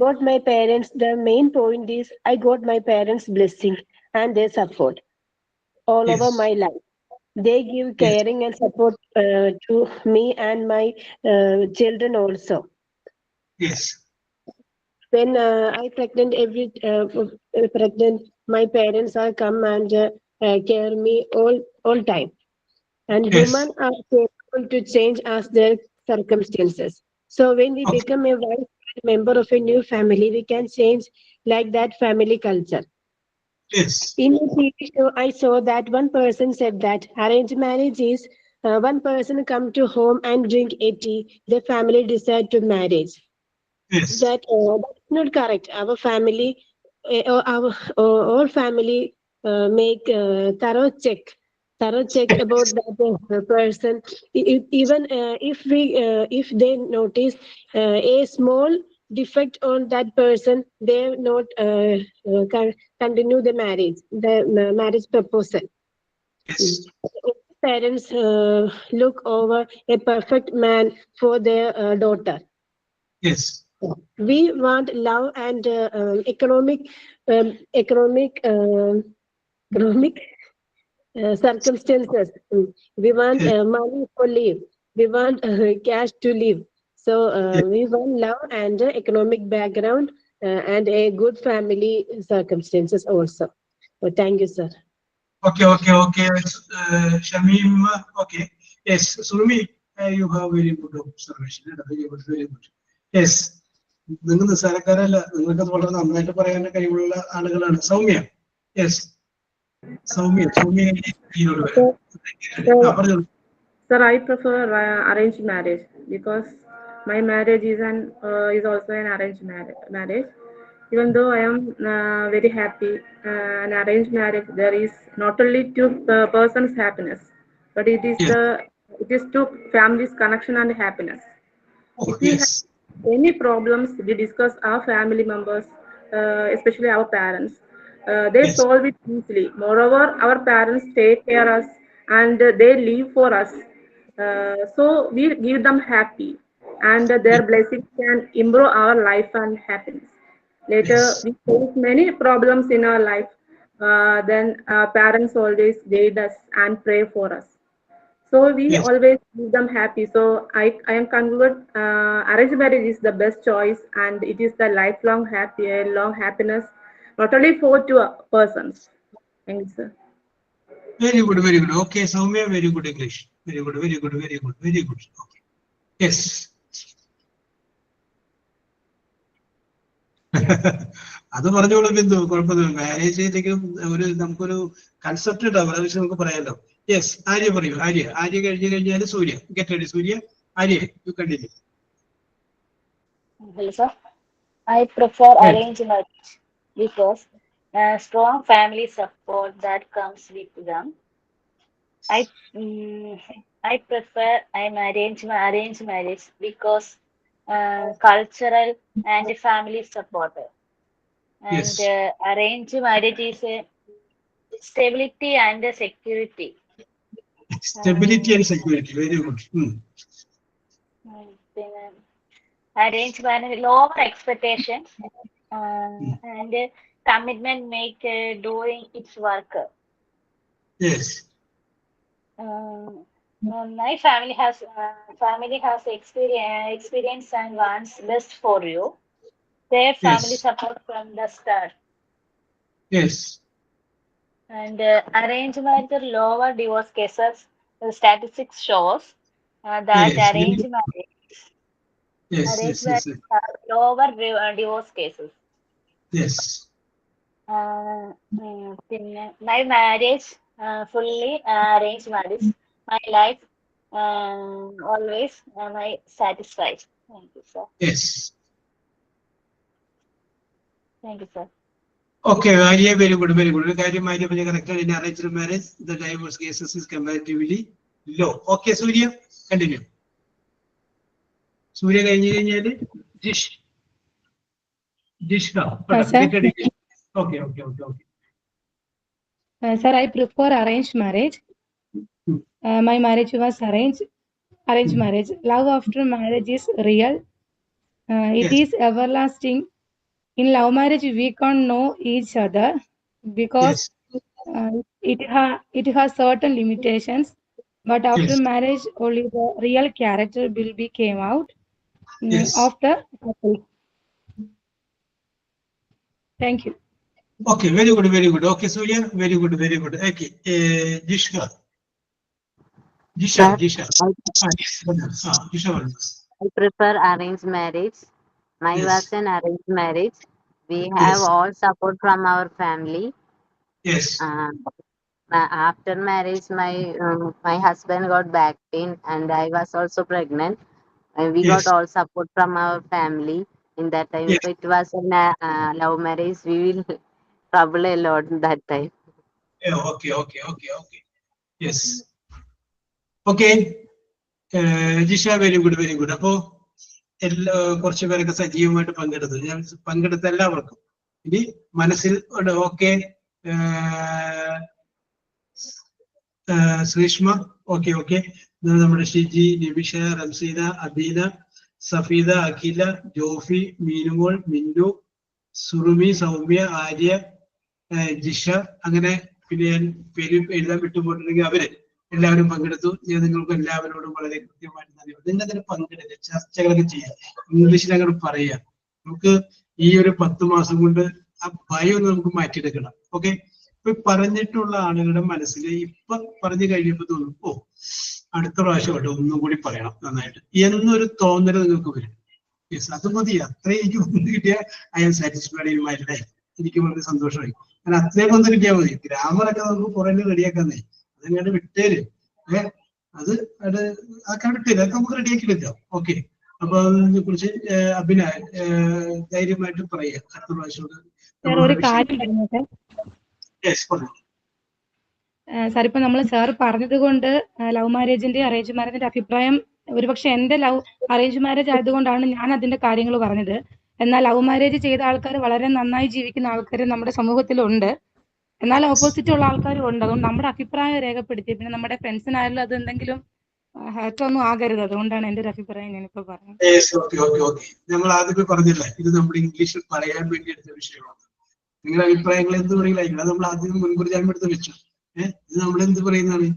got my parents, the main point is I got my parents' blessing and their support all over my life. They give caring and support to me and my children also. Yes. When I pregnant, my parents are come and care me all time. And women are capable to change as their circumstances. So when we become a wife, member of a new family, we can change like that family culture. Yes. In a TV show, I saw that one person said that arranged marriage is one person come to home and drink a tea, the family decide to marriage. Yes. That's not correct. Our family, all family make thorough check about that person. Even if they notice a small defect on that person, they not continue the marriage proposal. Yes. Parents look over a perfect man for their daughter. Yes. We want love and economic circumstances. We want money for live. We want cash to live. So we want love and economic background and a good family circumstances also. So thank you, sir. Okay. Shamim. Okay. Yes. Surmi, you have very good observation. Very good. Yes. നിങ്ങൾ നിസ്സാരക്കാരല്ല. നിങ്ങൾക്ക് വളരെ നന്നായിട്ട് പറയാൻ കഴിവുള്ള ആളുകളാണ്. Soumya. Yes. Soumya. Sir, I prefer arranged marriage because my marriage is also an arranged marriage. Even though I am very happy, an arranged marriage, there is not only two persons' happiness, but it is two families' connection and happiness. If we have any problems, we discuss our family members, especially our parents. They solve it easily. Moreover, our parents take care of us and they live for us. So we give them happy, and their blessings can improve our life and happiness. Later, we face many problems in our life. Then parents always guide us and pray for us. So we always keep them happy. So I am conclude arranged marriage is the best choice, and it is the lifelong long happiness, not only for two persons. Thank you, sir. Very good, very good. Okay, Soumya, very good English. Very good, very good, very good, very good. Okay. Yes. അത് പറഞ്ഞോളൂ ബിന്ദു, കുഴപ്പമില്ല. മാരേജ് ചെയ്തെങ്കിലും ഒരു നമുക്കൊരു കൺസെപ്റ്റ് ഉണ്ടാവും, അത് വെച്ച് നമുക്ക് പറയാലോ. യെസ്, ആര്യ പറയൂ. ആര്യ കഴിഞ്ഞു കഴിഞ്ഞാൽ Surya. Get ready Surya. Arya, you continue. Hello, sir. I prefer arranged marriage because strong family support that comes with them. I prefer arranged marriage because cultural and family support. And arranged marriage is stability and security. Stability and security, very good. Arranged marriage, lower expectations and commitment make doing its work. Yes. My family has experience and wants best for you. Their family support from the start. Yes. And arranged marriage lower divorce cases. The statistics shows that arranged marriage have lower divorce cases. Yes. My marriage fully arranged marriage. My life always my satisfied. Thank you, sir. Yes. Thank you, sir. Okay, Arya, very good, very good. കാര്യം ആര്യ പറഞ്ഞ correct. In arranged marriage, the divorce cases is comparatively low. Okay, Surya, continue. Surya കഴിഞ്ഞു കഴിഞ്ഞാൽ Jish. Okay. Sir, I prefer arranged marriage. My marriage was arranged marriage. Love after marriage is real. It is everlasting. In love marriage, we can't know each other because it has certain limitations. But after marriage, only the real character will be came out of the couple. Thank you. Okay, very good, very good. Okay, Surya, very good, very good. Okay, Jisha. I prefer arranged marriage. Mine was an arranged marriage. We have all support from our family. Yes. After marriage, my husband got back pain, and I was also pregnant. And we got all support from our family. In that time, if it was a love marriage, we will trouble a lot that time. Yeah, okay. Yes. Okay. Jisha, very good, very good. അപ്പോ കുറച്ചു പേരൊക്കെ സജീവമായിട്ട് പങ്കെടുത്തു. ഞാൻ പങ്കെടുത്ത എല്ലാവർക്കും ഇനി മനസ്സിൽ ഓക്കെ. ശ്രീഷ്മ, ഓക്കെ. നമ്മുടെ ഷിജി, നിമിഷ, റംസീന, അബീന, സഫീദ, അഖില, ജോഫി, മീനുമോൾ, മിന്നു, സുറുമി, സൗമ്യ, ആര്യ, ജിഷ, അങ്ങനെ പിന്നെ ഞാൻ പേര് എഴുതാൻ വിട്ടുപോയിട്ടുണ്ടെങ്കിൽ അവര് എല്ലാവരും പങ്കെടുത്തു. ഞാൻ നിങ്ങൾക്ക് എല്ലാവരോടും വളരെ കൃത്യമായിട്ട് നന്ദി. നിങ്ങൾ അതിന് പങ്കെടുക്കുക, ചർച്ചകളൊക്കെ ചെയ്യാം, ഇംഗ്ലീഷിൽ അങ്ങോട്ട് പറയാം. നമുക്ക് ഈ ഒരു 10 മാസം കൊണ്ട് ആ ഭയം നമുക്ക് മാറ്റിയെടുക്കണം. ഓക്കെ, ഇപ്പൊ പറഞ്ഞിട്ടുള്ള ആളുകളുടെ മനസ്സിൽ ഇപ്പൊ പറഞ്ഞു കഴിയുമ്പോൾ തോന്നും, അടുത്ത പ്രാവശ്യം കേട്ടോ ഒന്നും കൂടി പറയണം നന്നായിട്ട് എന്നൊരു തോന്നൽ നിങ്ങൾക്ക് വരും. യെസ്, അത് മതി. അത്രയും എനിക്ക് ഒന്ന് കിട്ടിയാൽ I am satisfied in my life. എനിക്ക് വളരെ സന്തോഷമായി. കാരണം അത്രയും ഒന്ന് കിട്ടിയാൽ മതി. ഗ്രാമറൊക്കെ നമുക്ക് കുറെ റെഡിയാക്കാന്നേ, അതങ്ങോട്ട് വിട്ടേര്. അതൊക്കെ വിട്ടേര്, അതൊക്കെ നമുക്ക് റെഡിയാക്കി എടുക്കാം. ഓക്കെ, അപ്പൊ അതിനെ കുറിച്ച് അഭിനയ ധൈര്യമായിട്ട് പറയുക. അടുത്ത പ്രാവശ്യം ഒരു കാര്യം പറഞ്ഞോട്ടെ സാർ. ഇപ്പൊ നമ്മൾ സാർ പറഞ്ഞത് കൊണ്ട് ലവ് മാരേജിന്റെ അറേഞ്ച് മാരേജിന്റെ അഭിപ്രായം ഒരുപക്ഷെ എന്റെ അറേഞ്ച് മാരേജ് ആയതുകൊണ്ടാണ് ഞാൻ അതിന്റെ കാര്യങ്ങൾ പറഞ്ഞത്. എന്നാൽ ലവ് മാരേജ് ചെയ്ത ആൾക്കാർ വളരെ നന്നായി ജീവിക്കുന്ന ആൾക്കാർ നമ്മുടെ സമൂഹത്തിലുണ്ട്. എന്നാൽ ഓപ്പോസിറ്റ് ഉള്ള ആൾക്കാരും ഉണ്ട്. അതുകൊണ്ട് നമ്മുടെ അഭിപ്രായം രേഖപ്പെടുത്തി, പിന്നെ നമ്മുടെ ഫ്രണ്ട്സിനായാലും അത് എന്തെങ്കിലും ഹേർട്ടൊന്നും ആകരുത്. അതുകൊണ്ടാണ് എൻ്റെ ഒരു അഭിപ്രായം ഞാനിപ്പോ പറഞ്ഞത്. ഞങ്ങൾ ആദ്യമേ പറഞ്ഞില്ല, ഇത് നമ്മൾ ഇംഗ്ലീഷിൽ പറയാൻ വേണ്ടി എടുത്ത വിഷയമാണ്. നിങ്ങളുടെ അഭിപ്രായങ്ങൾ എന്ത് പറയില്ല, അത് നമ്മൾ ആദ്യം മുൻകൂർ ജാമ്യം എടുത്ത് വെച്ചു. ഇത് നമ്മൾ എന്ത് പറയുന്നതാണ്,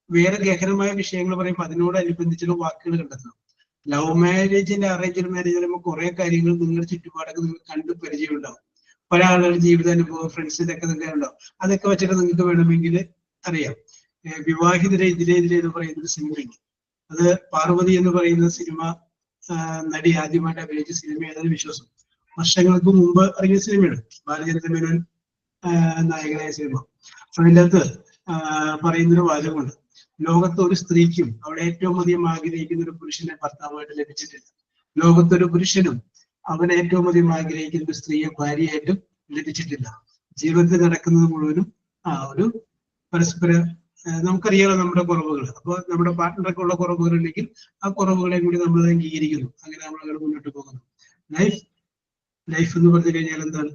വേറെ ഗഹനമായ വിഷയങ്ങൾ പറയുമ്പോൾ അതിനോടനുബന്ധിച്ചുള്ള വാക്കുകൾ കണ്ടെത്തണം. ലവ് മാരേജിന്റെ അറേഞ്ച്ഡ് മാരേജ് പറയുമ്പോൾ കുറെ കാര്യങ്ങൾ നിങ്ങളുടെ ചുറ്റുപാടൊക്കെ നിങ്ങൾ കണ്ട് പരിചയം ഉണ്ടാവും. പല ആളുകളുടെ ജീവിതാനുഭവം, ഫ്രണ്ട്സിന്റെ ഒക്കെ നിങ്ങൾക്ക് ഉണ്ടാവും. അതൊക്കെ വെച്ചിട്ട് നിങ്ങൾക്ക് വേണമെങ്കിൽ അറിയാം. വിവാഹിതരെ ഇതിലെ എന്ന് പറയുന്ന ഒരു സിനിമയുണ്ട്. അത് പാർവതി എന്ന് പറയുന്ന സിനിമ നടി ആദ്യമായിട്ട് അഭിനയിച്ച സിനിമ ഏതൊരു വിശ്വാസം, വർഷങ്ങൾക്ക് മുമ്പ് ഇറങ്ങിയ സിനിമയാണ്. ബാലചന്ദ്ര മേനോൻ നായകനായ സിനിമ. അപ്പൊ അതിൻ്റെ അകത്ത് പറയുന്നൊരു വാചകമുണ്ട്, ലോകത്ത് ഒരു സ്ത്രീക്കും അവളെ ഏറ്റവും അധികം ആഗ്രഹിക്കുന്ന ഒരു പുരുഷനെ ഭർത്താവായിട്ട് ലഭിച്ചിട്ടില്ല. ലോകത്തൊരു പുരുഷനും അവൻ ഏറ്റവും അധികം ആഗ്രഹിക്കുന്ന ഒരു സ്ത്രീയെ ഭാര്യയായിട്ടും ലഭിച്ചിട്ടില്ല. ജീവിതത്തിൽ നടക്കുന്നത് മുഴുവനും ഒരു പരസ്പര, നമുക്കറിയാലോ നമ്മുടെ കുറവുകൾ. അപ്പൊ നമ്മുടെ പാർട്ട്ണർക്ക് ഉള്ള കുറവുകൾ ഉണ്ടെങ്കിൽ ആ കുറവുകളെ കൂടി നമ്മൾ അംഗീകരിക്കുന്നു. അങ്ങനെ നമ്മൾ അങ്ങനെ മുന്നോട്ട് പോകുന്നു. ലൈഫ് എന്ന് പറഞ്ഞു കഴിഞ്ഞാൽ എന്താണ്?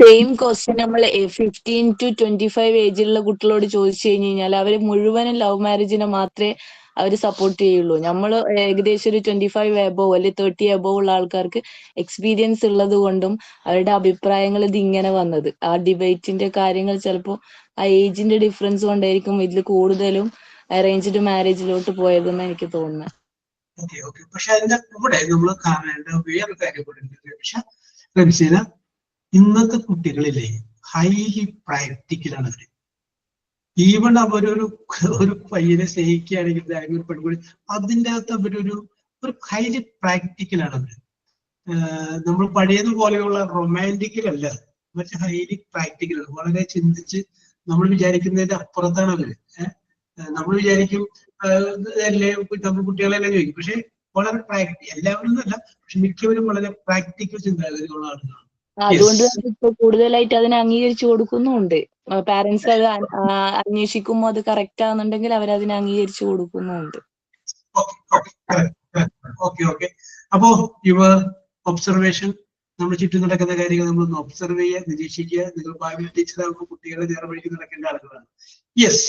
സെയിം ക്വസ്റ്റ്യൻ നമ്മൾ 15 to 25 ഏജിലുള്ള കുട്ടികളോട് ചോദിച്ചു കഴിഞ്ഞാൽ അവര് മുഴുവനും ലവ് മാരേജിനെ മാത്രമേ അവർ സപ്പോർട്ട് ചെയ്യുള്ളൂ. നമ്മൾ ഏകദേശം ഒരു 25 എബോവ് അല്ലെങ്കിൽ 30 എബോവ് ഉള്ള ആൾക്കാർക്ക് എക്സ്പീരിയൻസ് ഉള്ളത് കൊണ്ടും അവരുടെ അഭിപ്രായങ്ങൾ ഇത് ഇങ്ങനെ വന്നത്. ആ ഡിബേറ്റിന്റെ കാര്യങ്ങൾ ചിലപ്പോൾ ആ ഏജിന്റെ ഡിഫറൻസ് കൊണ്ടായിരിക്കും ഇതിൽ കൂടുതലും അറേഞ്ച്ഡ് മാരേജിലോട്ട് പോയതെന്ന് എനിക്ക് തോന്നുന്നത്. പക്ഷെ അതിന്റെ കൂടെ നമ്മൾ കാണേണ്ട വേറെ കാര്യം കൂടെ പക്ഷെ ഇന്നത്തെ കുട്ടികളിലെ ഹൈലി പ്രാക്ടിക്കലാണ് അവര്. ഈവൺ അവരൊരു പയ്യനെ സ്നേഹിക്കുകയാണെങ്കിൽ ഒരു പെൺകുടി, അതിൻ്റെ അകത്ത് അവരൊരു ഹൈലി പ്രാക്ടിക്കലാണ് അവര്. നമ്മൾ പഴയതുപോലെയുള്ള റൊമാൻറ്റിക്കലല്ല, പക്ഷെ ഹൈലി പ്രാക്ടിക്കലാണ്. വളരെ ചിന്തിച്ച് നമ്മൾ വിചാരിക്കുന്നതിന്റെ അപ്പുറത്താണ് അവര്. നമ്മൾ വിചാരിക്കും അല്ലേ, നമ്മൾ കുട്ടികളെല്ലാം ചോദിക്കും. പക്ഷെ വളരെ എല്ലാവരും അല്ല, പക്ഷെ മിക്കവരും വളരെ പ്രാക്ടിക്കൽ ചിന്താഗതിയുള്ള ആളുകളാണ്. അതുകൊണ്ട് ഇപ്പൊ കൂടുതലായിട്ട് അതിനെ അംഗീകരിച്ചു കൊടുക്കുന്നുണ്ട്. പാരന്റ്സ് അത് അന്വേഷിക്കുമ്പോൾ അത് കറക്റ്റ് ആണെന്നുണ്ടെങ്കിൽ അവരതിനെ അംഗീകരിച്ചു കൊടുക്കുന്നുണ്ട്. അപ്പോ യുവർ ഒബ്സർവേഷൻ, നമ്മൾ ചുറ്റും നടക്കുന്ന കാര്യങ്ങൾ നമ്മളൊന്ന് ഒബ്സർവ് ചെയ്യുക, നിരീക്ഷിക്കുക. നിങ്ങൾ ഭാവിയിൽ ടീച്ചറാകുമ്പോൾ കുട്ടികളെ നേർവഴിക്ക് നടക്കേണ്ട ആളുകളാണ്. യെസ്,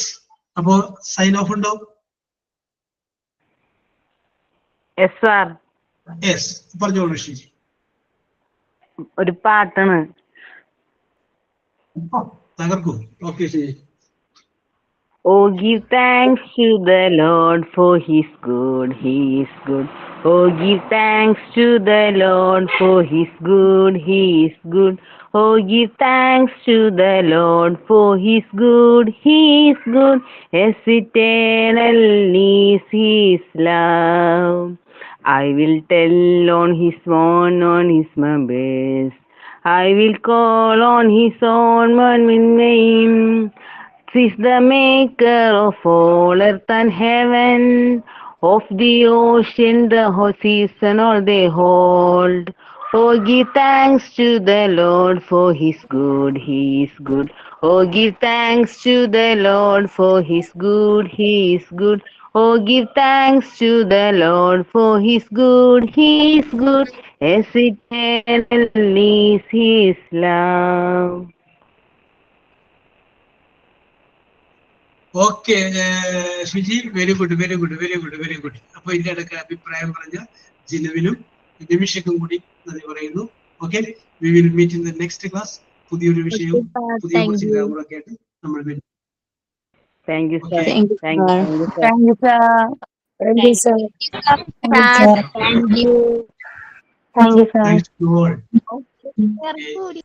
അപ്പോ സൈൻ ഓഫ് ഉണ്ടോ? യെസ്, പറഞ്ഞോളൂ ഋഷിജി. ഒരു പാട്ടാണ്. തകർക്കൂ. ഓക്കെ ശരി. Oh, give thanks to the Lord, for He's good, He is good. Oh, give thanks to the Lord, for He's good, He is good. Oh, give thanks to the Lord, for He's good, He is good. Yes, eternal is His love. I will tell on His members. I will call on His own name. He's the maker of all earth and heaven, of the ocean, the seas and all they hold. Oh, give thanks to the Lord, for He's good, He is good. Oh, give thanks to the Lord, for He's good, He is good. Oh, give thanks to the Lord, for He's good, He is good. Yes, eternal is His love. Okay Shiji, very good. അപ്പൊ ഇതിന്റെ ഇടയ്ക്ക് അഭിപ്രായം പറഞ്ഞ ജിനുവിനും നിമിഷക്കും കൂടി നന്ദി പറയുന്നു. Okay, we will meet in the next class. പുതിയൊരു വിഷയവും പുതിയ കുറച്ച് ഗ്രാമറൊക്കെ ആയിട്ട് നമ്മൾ വരും. Thank you, sir. Okay. Thank you, sir. Thank you, sir. Thank you, sir. Thanks to all. Okay.